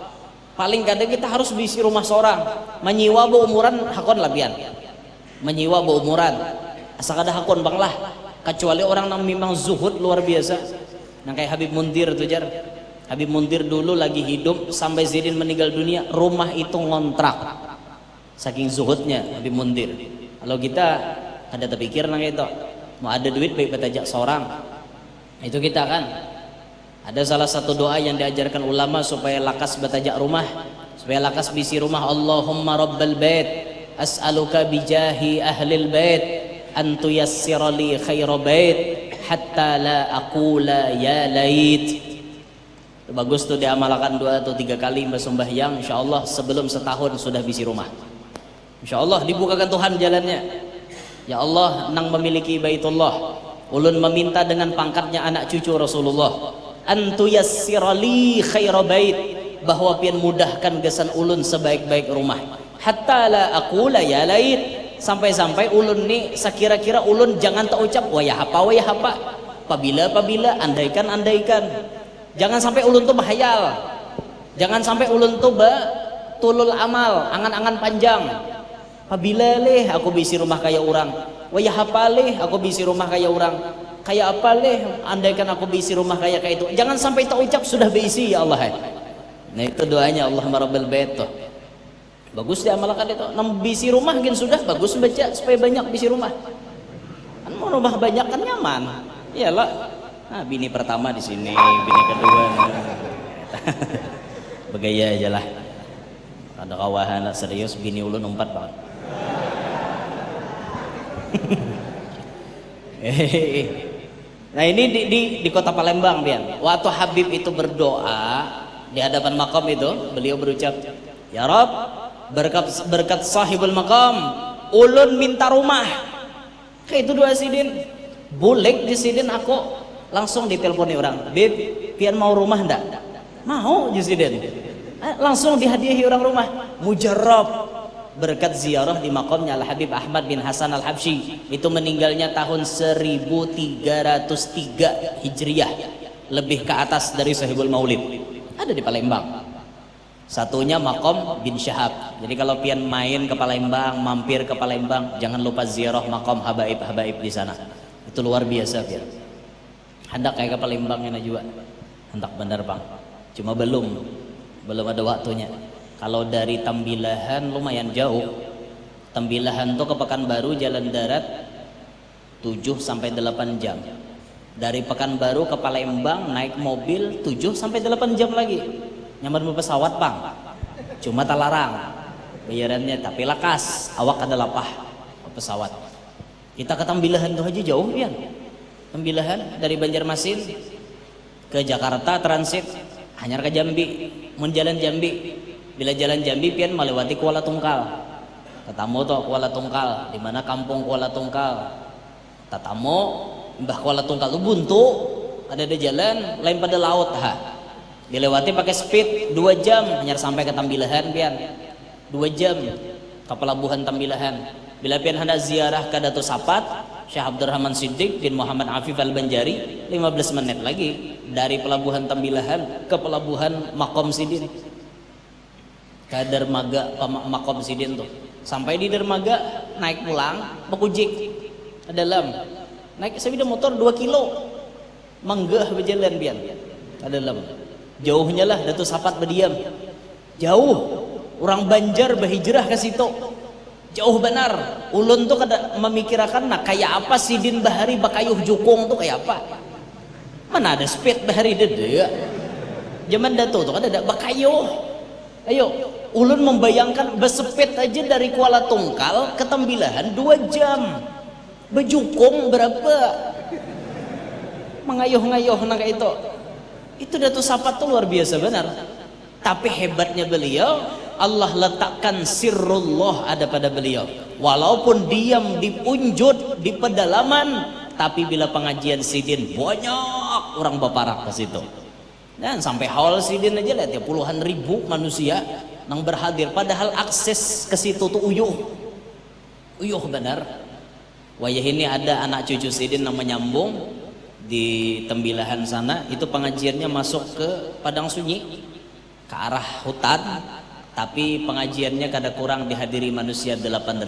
S1: Paling kadang kita harus bisi rumah seorang, menyiwa umuran hakon labian, menyiwa umuran asa kada hakon bang lah, kecuali orang yang memang zuhud luar biasa, yang kayak Habib Mundir tuh jar. Habib Mundir dulu lagi hidup sampai Zidin meninggal dunia, rumah itu ngontrak, saking zuhudnya Habib Mundir. Kalau kita ada terpikir nang itu, mau ada duit baik betajak seorang, itu kita kan. Ada salah satu doa yang diajarkan ulama supaya lakas betajak rumah, supaya lakas bisi rumah. Allahumma rabbal bait as'aluka bijahi ahlil bait an tuyassira li khaira bait hatta la aqula ya lait. Bagus tuh diamalkan 2 atau 3 kali sembahyang, insyaallah sebelum setahun sudah bisi rumah. Insyaallah dibukakan Tuhan jalannya. Ya Allah, nang memiliki Baitullah, ulun meminta dengan pangkatnya anak cucu Rasulullah, antu yassirali khaira bait, bahwa pian mudahkan gesan ulun sebaik-baik rumah, hatta la aqula ya lait, sampai-sampai ulun ni sekira-kira ulun jangan tak ucap wayah apa, apabila andaikan, jangan sampai ulun tuh bahayal, jangan sampai ulun tuh tulul amal, angan-angan panjang. Apabila leh aku bisi rumah kaya orang, wayah apa leh aku bisi rumah kaya orang, kayak apa leh andaikan aku bisi rumah kayak itu, jangan sampai tak ucap sudah bisi ya Allah. Nah itu doanya Allahumma rabbal bait tuh. Bagus diamalkan itu. Nam bisi rumah kan sudah bagus baca supaya banyak bisi rumah. Kan mau rumah banyak kan nyaman. Iyalah. Nah, bini pertama di sini, bini kedua. Begaya aja lah. Ada kawahan serius bini ulun 4 banget. Nah ini di kota Palembang pian. Waktu Habib itu berdoa di hadapan makam itu, beliau berucap, ya Rabb, berkat sahibul makam, ulun minta rumah kayak itu dua sidin boleh di sidin aku langsung diteleponi orang, beb pian mau rumah ndak? Mau di sidin langsung dihadiahi orang rumah. Mujarrab berkat ziarah di makamnya Al Habib Ahmad bin Hasan Al Habsyi, itu meninggalnya tahun 1303 Hijriah, lebih ke atas dari Sahibul Maulid, ada di Palembang. Satunya makom bin Syahab. Jadi kalau pian main ke Palembang, mampir ke Palembang, jangan lupa ziarah makom habaib-habaib di sana. Itu luar biasa pian. Hendak kayak ke Palembang ini juga. Hendak benar bang. Cuma belum ada waktunya. Kalau dari Tambilahan lumayan jauh. Tambilahan tuh ke Pekanbaru jalan darat 7 sampai 8 jam. Dari Pekanbaru ke Palembang naik mobil 7 sampai 8 jam lagi. Nyaman pesawat bang. Cuma tak larang bayarannya, tapi lakas awak ada lapah pesawat. Kita ke Tambilahan tuh aja jauh ya. Tambilahan dari Banjarmasin ke Jakarta transit hanya ke Jambi. Mun jalan Jambi, bila jalan Jambi pian melewati Kuala Tungkal. Ketemu tuh Kuala Tungkal, di mana kampung Kuala Tungkal. Tatamu mbah Kuala Tungkal tuh buntu, ada jalan lain pada laut ha. Dilewati pakai speed 2 jam hanya sampai ke Tambilahan pian. 2 jam ke pelabuhan Tambilahan. Bila pian hendak ziarah ke Datuk Sapat Syekh Abdurrahman Siddiq bin Muhammad Afif Al-Banjari, 15 menit lagi dari pelabuhan Tambilahan ke pelabuhan Makom Sidin, ke dermaga Makom Sidin tuh. Sampai di dermaga naik pulang bekujik ke dalam, naik sepeda motor 2 kilo menggah berjalan pian ke dalam. Jauhnya lah Datuk Sapat berdiam, jauh orang Banjar berhijrah ke situ, jauh benar. Ulun tuh kada memikirkan nah kayak apa Sidin Bahari Bakayuh Jukung tuh kayak apa, mana ada speed Bahari dede zaman Datuk tuh ada Bakayuh. Ayo ulun membayangkan berseped aja dari Kuala Tungkal ke Tambilahan 2 jam, bejukung berapa, mengayuh-ngayuh naga itu Datuk Sapat tuh luar biasa benar. Tapi hebatnya beliau, Allah letakkan sirrullah ada pada beliau. Walaupun diam di punjut, di pedalaman, tapi bila pengajian Sidin banyak orang baparak ke situ. Dan sampai haul Sidin aja lihat ya puluhan ribu manusia yang berhadir. Padahal akses ke situ tuh uyuh benar. Wayah ini ada anak cucu Sidin yang menyambung di Tembilahan sana, itu pengajiannya masuk ke Padang Sunyi ke arah hutan, tapi pengajiannya kada kurang dihadiri manusia 8.000,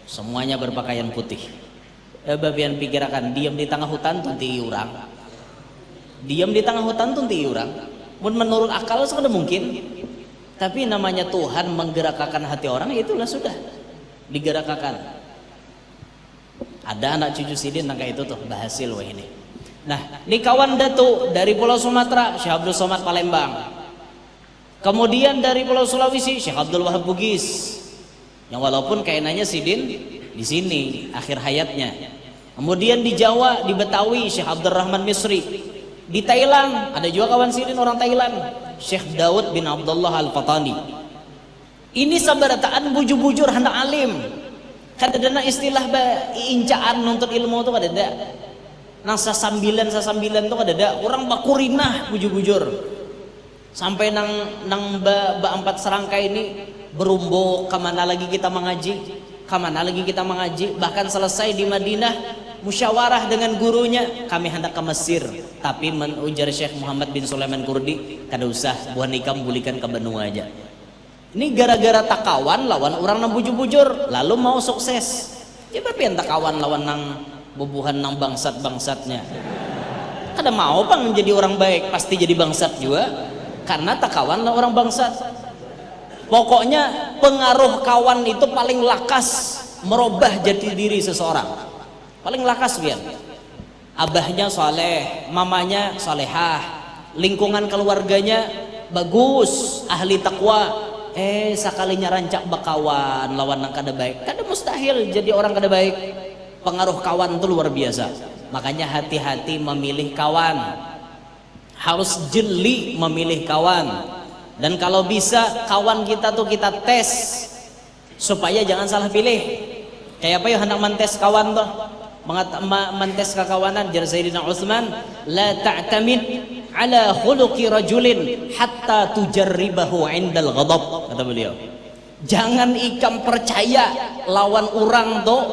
S1: semuanya berpakaian putih. Babian pikirakan diam di tengah hutan tuh orang, diam di tengah hutan tuh orang, menurut akal sudah mungkin, tapi namanya Tuhan menggerakkan hati orang, itulah sudah digerakkan. Ada anak cucu Sidin nangka itu tuh berhasil wah ini. Nah, ini kawan Datuk dari Pulau Sumatera, Syekh Abdul Somad Palembang. Kemudian dari Pulau Sulawesi, Syekh Abdul Wahab Bugis. Yang walaupun kaitannya Sidin di sini akhir hayatnya. Kemudian di Jawa, di Betawi, Syekh Abdurrahman Misri. Di Thailand ada juga kawan Sidin orang Thailand, Syekh Daud bin Abdullah Al-Fatani. Ini sabarataan bujur-bujur hendak alim. Kada ada istilah incaan nuntut ilmu tuh kada ada. Nang sasambilan tuh kada ada. Orang bakurinah bujur-bujur. Sampai nang ba 4 serangkai ini berumbuk, kemana lagi kita mengaji? Kemana lagi kita mengaji? Bahkan selesai di Madinah musyawarah dengan gurunya, kami hendak ke Mesir. Tapi ujar Syekh Muhammad bin Sulaiman Kurdi, kada usah, buah nikam bulikan ke benua aja. Ini gara-gara takawan lawan orang nang bujur-bujur, lalu mau sukses. Coba pian takawan lawan nang bubuhan nang bangsat-bangsatnya. Kada mau bang menjadi orang baik, pasti jadi bangsat juga. Karena takawan lah orang bangsat. Pokoknya pengaruh kawan itu paling lakas merubah jati diri seseorang. Paling lakas pian. Abahnya soleh, mamanya solehah, lingkungan keluarganya bagus, ahli takwa. Sekalinya rancak bakawan lawan nang kada baik, kada mustahil jadi orang kada baik. Pengaruh kawan itu luar biasa. Makanya hati-hati memilih kawan, harus jeli memilih kawan. Dan kalau bisa kawan kita tuh kita tes supaya jangan salah pilih. Kayak apa ya hendak mentes kawan tuh, mentes kekawanan. Jar Sayyidina Utsman, la ta'tamid ala khuluqi rajulin hatta tujarribahu 'indal ghadab, kata beliau. Jangan ikam percaya lawan orang tuh,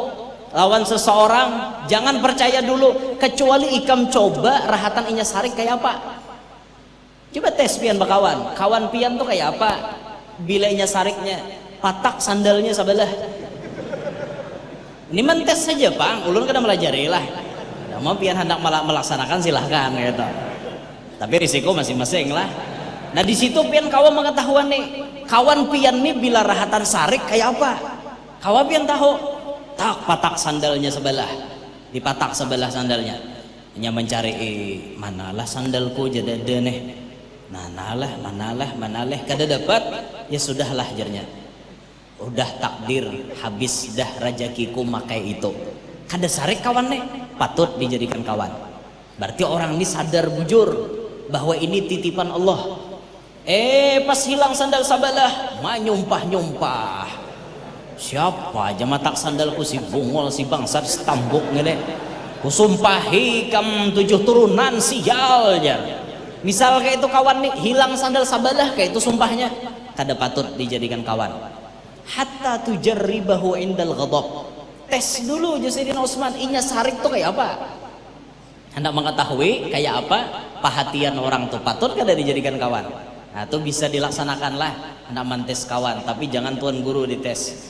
S1: lawan seseorang, jangan percaya dulu kecuali ikam coba rahatan inya sarik kayak apa. Coba tes pian bakawan, kawan pian tuh kayak apa bila inya sariknya patak sandalnya sebelah. Ini mentes saja Bang, ulun kada melajari lah. Nah, mau pian hendak melaksanakan silahkan gitu. Tapi risiko masing-masing lah. Nah di situ pian kawan mengetahuan nih, kawan pian nih bila rahatan sarik kayak apa. Kawan pian tahu, tak patak sandalnya sebelah, dipatak sebelah sandalnya. Hanya mencari manalah sandalku jadi nih. Manalah, kada dapat, ya sudahlah jarnya. Udah takdir habis dah rajakiku makai itu. Kada sarik kawan nih, patut dijadikan kawan. Berarti orang ini sadar bujur bahwa ini titipan Allah. Pas hilang sandal sabalah, nyumpah. Siapa aja matak sandalku si bungol si bangsat stambuk ngene. Kusumpahi kam 7 turunan sial jar. Misal kayak itu kawan nih hilang sandal sabalah kayak itu sumpahnya, kada patut dijadikan kawan. Hatta tujarribahu indal ghadab. Tes dulu Sayyidina Utsman, inya sarik tuh kayak apa? Hendak mengetahui kayak apa perhatian orang tuh, patut kada dijadikan kawan. Nah itu bisa dilaksanakan lah hendak mantes kawan, tapi jangan tuan guru dites.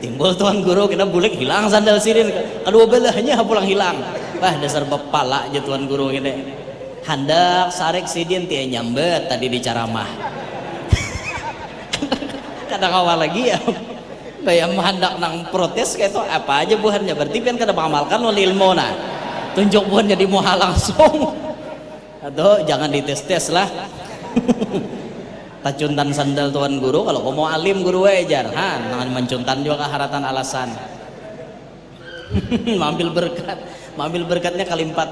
S1: Timbul tuan guru kita bulik hilang sandal sirin, kedua belahnya pulang hilang. Wah dasar bepala aja tuan guru gini. Hendak sarik sidin tia nyambet tadi di caramah. Kadang awal lagi ya bayam hendak nang protes kayak itu apa aja buhannya, berarti kan kada mengamalkan wal ilmu nah tunjuk buhannya di muha langsung. Atau jangan dites-tes lah. Tacuntan sandal tuan guru, kalau kamu alim guru wajar jangan mencuntan juga keharatan alasan. Mengambil berkatnya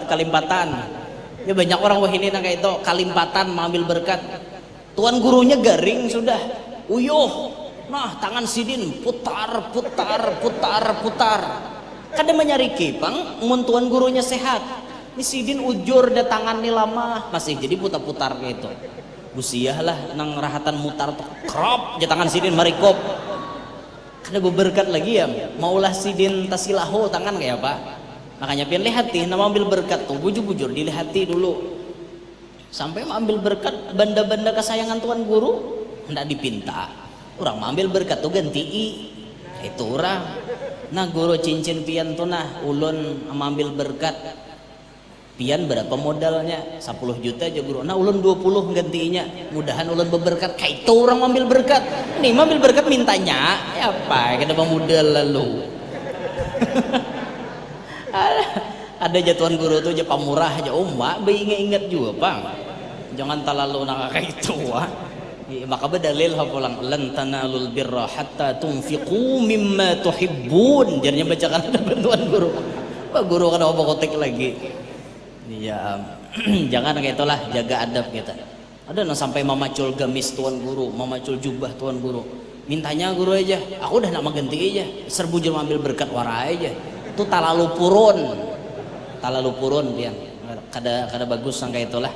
S1: kalimpatan. Ya banyak orang wah ini kayak itu kalimpatan mengambil berkat. Tuan gurunya garing sudah. Uyuh, nah tangan sidin putar. Kada menyariki bang, mun tuan gurunya sehat. Ini sidin ujur da tangan nih lama masih jadi putar kayak itu. Busiah lah nang rahatan mutar tuh krop ja tangan sidin marikop. Kada berberkat lagi ya, maulah sidin tasilahu tangan kayak apa. Makanya pian lihati nama ambil berkat tuh bujur dilihati dulu. Sampai ambil berkat benda-benda kesayangan tuan guru hendak dipinta, orang mengambil berkat tuh ganti itu orang. Nah guru cincin pian tuh nah ulun mengambil berkat pian berapa modalnya 10 juta aja guru, nah ulun 20 gantinya, mudahan ulun berberkat kayak itu orang mengambil berkat. Nih mengambil berkat mintanya ya apa kada modal lalu. Ada jatuhan guru tuh aja pamurah aja mak ingat juga bang, jangan terlalu nak kayak itu maka berdalil hapulang lan tanalul birra hatta tunfiqu mimma tuhibbun, jadinya bacakan ada bantuan guru. Pak guru kada apa kotek lagi. Ya jangan kayak itulah, jaga adab kita. Ada yang sampai memacul gamis tuan guru, memacul jubah tuan guru. Mintanya guru aja, aku udah nak mengganti aja, serbu jam ambil berkat wara aja. Itu talalu purun pian. Kada bagus sangka itulah.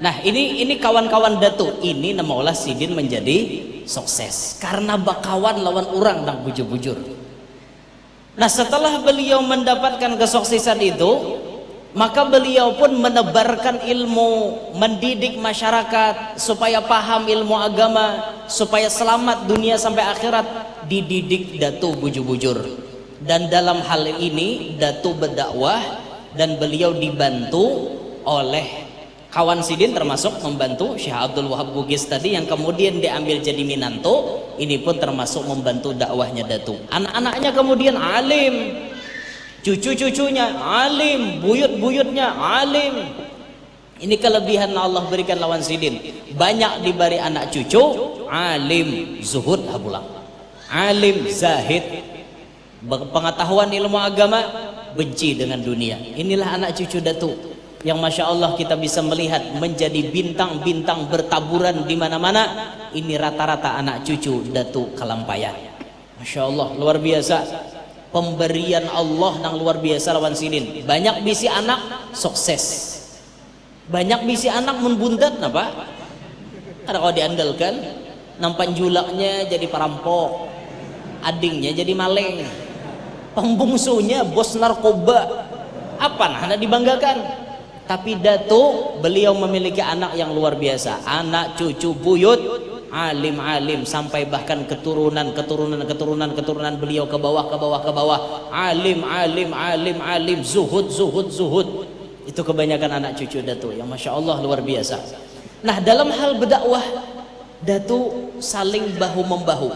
S1: Nah ini kawan-kawan datu ini nama olah sidin menjadi sukses karena bakawan lawan orang dan bujur-bujur. Nah setelah beliau mendapatkan kesuksesan itu, maka beliau pun menebarkan ilmu, mendidik masyarakat supaya paham ilmu agama, supaya selamat dunia sampai akhirat. Dididik datu bujur-bujur, dan dalam hal ini datu berdakwah dan beliau dibantu oleh kawan sidin, termasuk membantu Syekh Abdul Wahab Bugis tadi yang kemudian diambil jadi minanto. Ini pun termasuk membantu dakwahnya datu. Anak-anaknya kemudian alim, cucu-cucunya alim, buyut-buyutnya alim. Ini kelebihan Allah berikan lawan sidin, banyak diberi anak cucu alim, zuhud habulang, alim zahid, pengetahuan ilmu agama, benci dengan dunia. Inilah anak cucu datu. yang Masya Allah kita bisa melihat menjadi bintang-bintang bertaburan di mana-mana. Ini rata-rata anak cucu Datuk Kalampayan. Masya Allah, luar biasa. Pemberian Allah yang luar biasa lawan sidin. Banyak bisi anak sukses, banyak bisi anak membundat napa? Ada kalau diandalkan, nampan julaknya jadi perampok, adingnya jadi maling, pembungsunya bos narkoba. Apa nah dibanggakan? Tapi Datuk beliau memiliki anak yang luar biasa, anak cucu buyut alim-alim, sampai bahkan keturunan beliau ke bawah, alim, zuhud. Itu kebanyakan anak cucu Datuk yang Masya Allah luar biasa. Nah, dalam hal berdakwah Datuk saling bahu-membahu,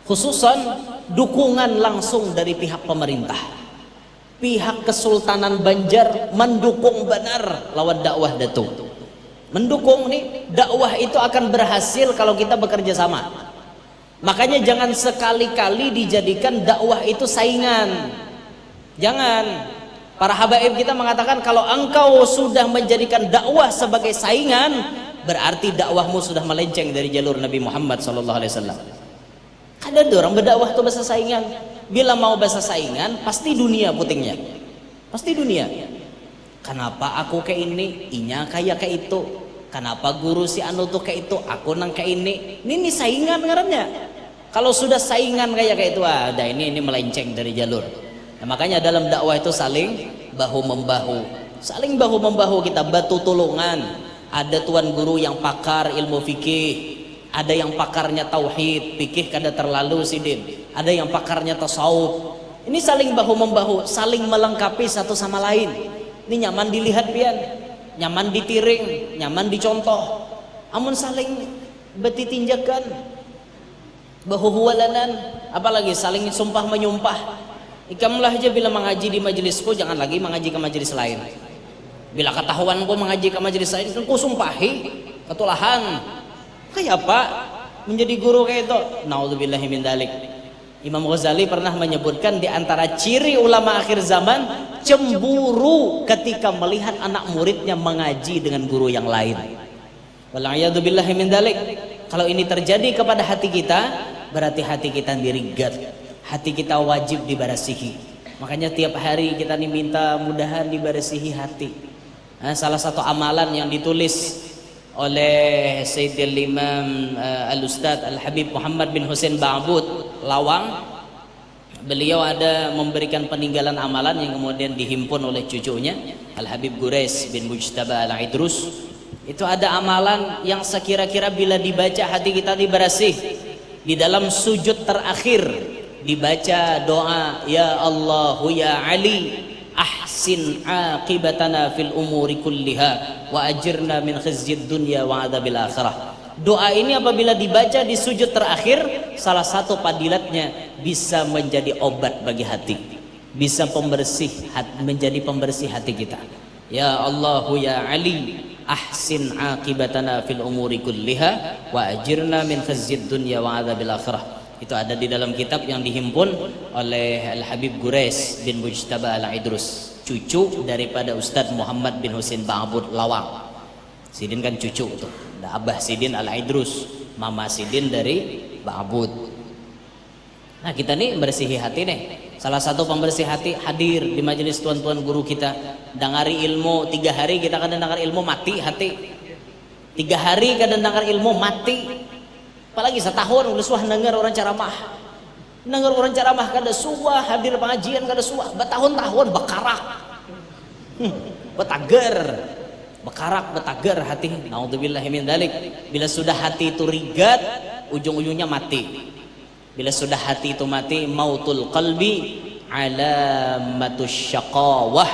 S1: khususan dukungan langsung dari pihak pemerintah. Pihak Kesultanan Banjar mendukung benar lawan dakwah Datuk. Mendukung nih, dakwah itu akan berhasil kalau kita bekerja sama. Makanya jangan sekali-kali dijadikan dakwah itu saingan. Jangan. Para habaib kita mengatakan kalau engkau sudah menjadikan dakwah sebagai saingan, berarti dakwahmu sudah melenceng dari jalur Nabi Muhammad SAW. Ada orang berdakwah tuh bahasa saingan. Bila mau bahasa saingan, pasti dunia putingnya, pasti dunia. Kenapa aku kayak ini, inya kayak itu? Kenapa guru si anu tuh kayak itu, aku nang kayak ini? Ini saingan ngarannya. Kalau sudah saingan kayak itu, ada ini melenceng dari jalur. Nah, makanya dalam dakwah itu saling bahu membahu, kita batu tulungan. Ada tuan guru yang pakar ilmu fikih, ada yang pakarnya tauhid, fikih kada terlalu sidin. Ada yang pakarnya tasawuf. Ini saling bahu membahu, saling melengkapi satu sama lain. Ini nyaman dilihat pian, nyaman ditiring, nyaman dicontoh. Amun saling betitinjakan, bahu huwalanan, apalagi saling sumpah menyumpah. Ikamlah aja bila mengaji di majelisku, jangan lagi mengaji ke majelis lain. Bila ketahuan ku mengaji ke majelis lain, ku sumpahi ketulahan. Kayak apa menjadi guru kayak itu? Naudzubillahi min dzalik. Imam Ghazali pernah menyebutkan di antara ciri ulama akhir zaman cemburu ketika melihat anak muridnya mengaji dengan guru yang lain. Wal'iyadzubillahi min dzalik. Kalau ini terjadi kepada hati kita, berarti hati kita dirigat. Hati kita wajib dibarasihi. Makanya tiap hari kita diminta mudahan dibarasihi hati. Nah, salah satu amalan yang ditulis oleh Sayyidil Imam Al-Ustadz Al-Habib Muhammad bin Hussein Ba'bud Lawang, beliau ada memberikan peninggalan amalan yang kemudian dihimpun oleh cucunya Al-Habib Gures bin Mujtaba Al-Idrus. Itu ada amalan yang sekira-kira bila dibaca hati kita dibarasih. Di dalam sujud terakhir dibaca doa, ya Allahu ya Ali ahsin aqibatana fil umuri kulliha wa ajirna min khizyid dunya wa adzabil akhirah. Doa ini apabila dibaca di sujud terakhir, salah satu padilatnya bisa menjadi obat bagi hati, bisa pembersih hati, menjadi pembersih hati kita. Ya Allahu ya Ali ahsin aqibatana fil umuri kulliha wa ajirna min khizyid dunya wa adzabil akhirah. Itu ada di dalam kitab yang dihimpun oleh Al-Habib Gures bin Mujtaba Al-Idrus, cucu daripada Ustadz Muhammad bin Hussein Ba'bud Lawang. Sidin kan cucu tuh, ada Abah Sidin Al-Idrus, Mama Sidin dari Ba'bud. Nah, kita nih bersihi hati nih. Salah satu pembersih hati hadir di majelis tuan-tuan guru kita, dengari ilmu. 3 hari kita kadang dengar ilmu mati hati. 3 hari kadang dengar ilmu mati. Apalagi setahun udah suah dengar orang ceramah, kada suah hadir pengajian, kada suah bertahun-tahun bekarak, betager hati. Naudzubillahi min dzalik. Bila sudah hati itu rigat, ujung-ujungnya mati. Bila sudah hati itu mati, mautul qalbi alamatus syaqawah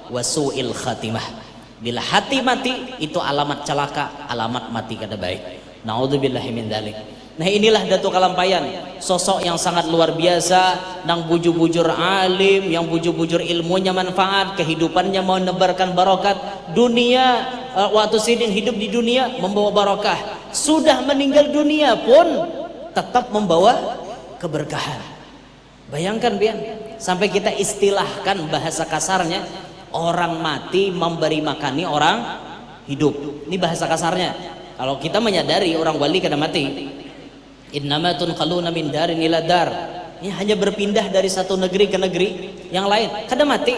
S1: wa su'il khatimah. Bila hati mati, itu alamat celaka, alamat mati kada baik. Naudzubillahi min dzalik. Nah, inilah Datuk Kalampayan, sosok yang sangat luar biasa, nang bujur-bujur alim, yang bujur-bujur ilmunya manfaat, kehidupannya mau menebarkan barokat dunia. Waktu Sidin hidup di dunia membawa barokah, sudah meninggal dunia pun tetap membawa keberkahan. Bayangkan Bian, sampai kita istilahkan bahasa kasarnya, Orang mati memberi makani orang hidup. Ini bahasa kasarnya. Kalau kita menyadari orang wali kada mati, innama tunqaluna min darin ila dar, ini hanya berpindah dari satu negeri ke negeri yang lain, kada mati.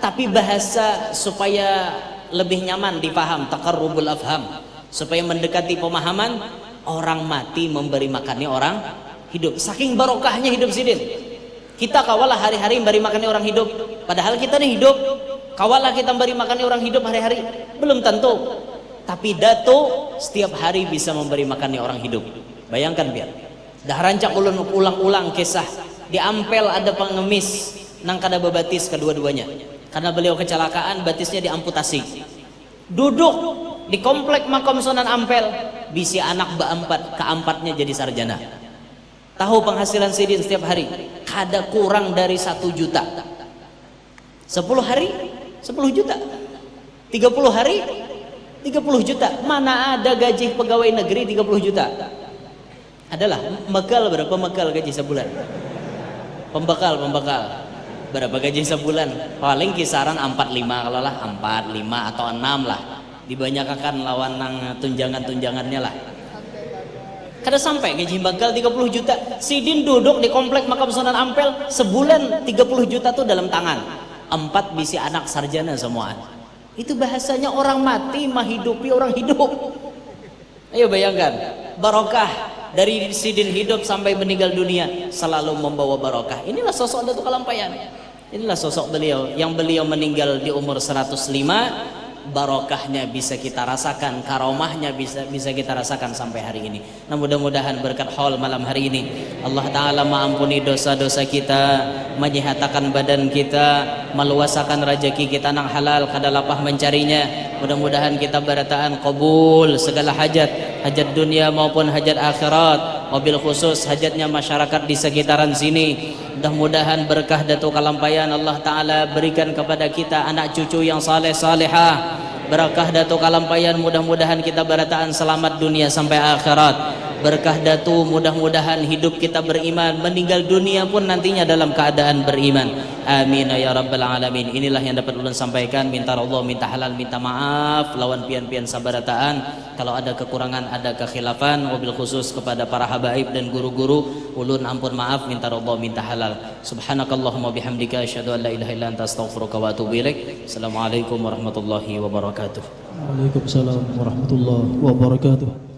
S1: Tapi bahasa supaya lebih nyaman dipaham, taqarrubul afham, supaya mendekati pemahaman, orang mati memberi makani orang hidup. Saking barokahnya hidup sidin, kita kawalah hari-hari memberi makani orang hidup, padahal kita nih hidup. Kawalah kita memberi makani orang hidup hari-hari, belum tentu. Tapi Dato setiap hari bisa memberi makani orang hidup. Bayangkan biar dah rancak ulang-ulang kisah di Ampel ada pengemis nang kada bebatis kedua-duanya karena beliau kecelakaan, batisnya diamputasi. Duduk di komplek makam Sunan Ampel, bisi anak keempat, keempatnya jadi sarjana. Tahu penghasilan sidin setiap hari kada kurang dari 1 juta. 10 hari 10 juta, 30 hari 30 juta. Mana ada gaji pegawai negeri 30 juta? Adalah bekal, berapa bekal gaji sebulan? Pembekal berapa gaji sebulan? Paling kisaran 45, kalau lah 4, 5 atau 6 lah. Dibanyakan lawan nang tunjangan-tunjangannya lah. Kada sampai gaji bekal 30 juta. Sidin duduk di komplek makam Sunan Ampel sebulan 30 juta tuh dalam tangan. 4 bisi anak sarjana semuaan. Itu bahasanya orang mati menghidupi orang hidup. Ayo bayangkan, barokah dari sidin hidup sampai meninggal dunia selalu membawa barokah. Inilah sosok Datuk Kalampayan. Inilah sosok beliau yang beliau meninggal di umur 105. Barokahnya bisa kita rasakan, karomahnya bisa kita rasakan sampai hari ini. Nah, mudah-mudahan berkat haul malam hari ini Allah Ta'ala mengampuni dosa-dosa kita, menyehatkan badan kita, meluasakan rezeki kita nang halal, kada lapah mencarinya. Mudah-mudahan kita berataan qabul segala hajat, hajat dunia maupun hajat akhirat, mobil khusus hajatnya masyarakat di sekitaran sini. Mudah-mudahan berkah Datuk Kalampayan Allah Ta'ala berikan kepada kita anak cucu yang saleh salehah. Berkah Datuk Kalampayan mudah-mudahan kita berataan selamat dunia sampai akhirat. Berkah Datu mudah-mudahan hidup kita beriman, meninggal dunia pun nantinya dalam keadaan beriman. Amin ya rabbal alamin. Inilah yang dapat ulun sampaikan. Minta Allah, minta halal, minta maaf lawan pian-pian sabarataan. Kalau ada kekurangan, ada kekhilafan, wabil khusus kepada para habaib dan guru-guru, ulun ampun maaf, minta Allah, minta halal. Subhanakallahumma bihamdika asyhadu an la ilaha illa anta astaghfiruka wa atubu ilaik. Assalamualaikum warahmatullahi wabarakatuh.
S2: Waalaikumsalam warahmatullahi wabarakatuh.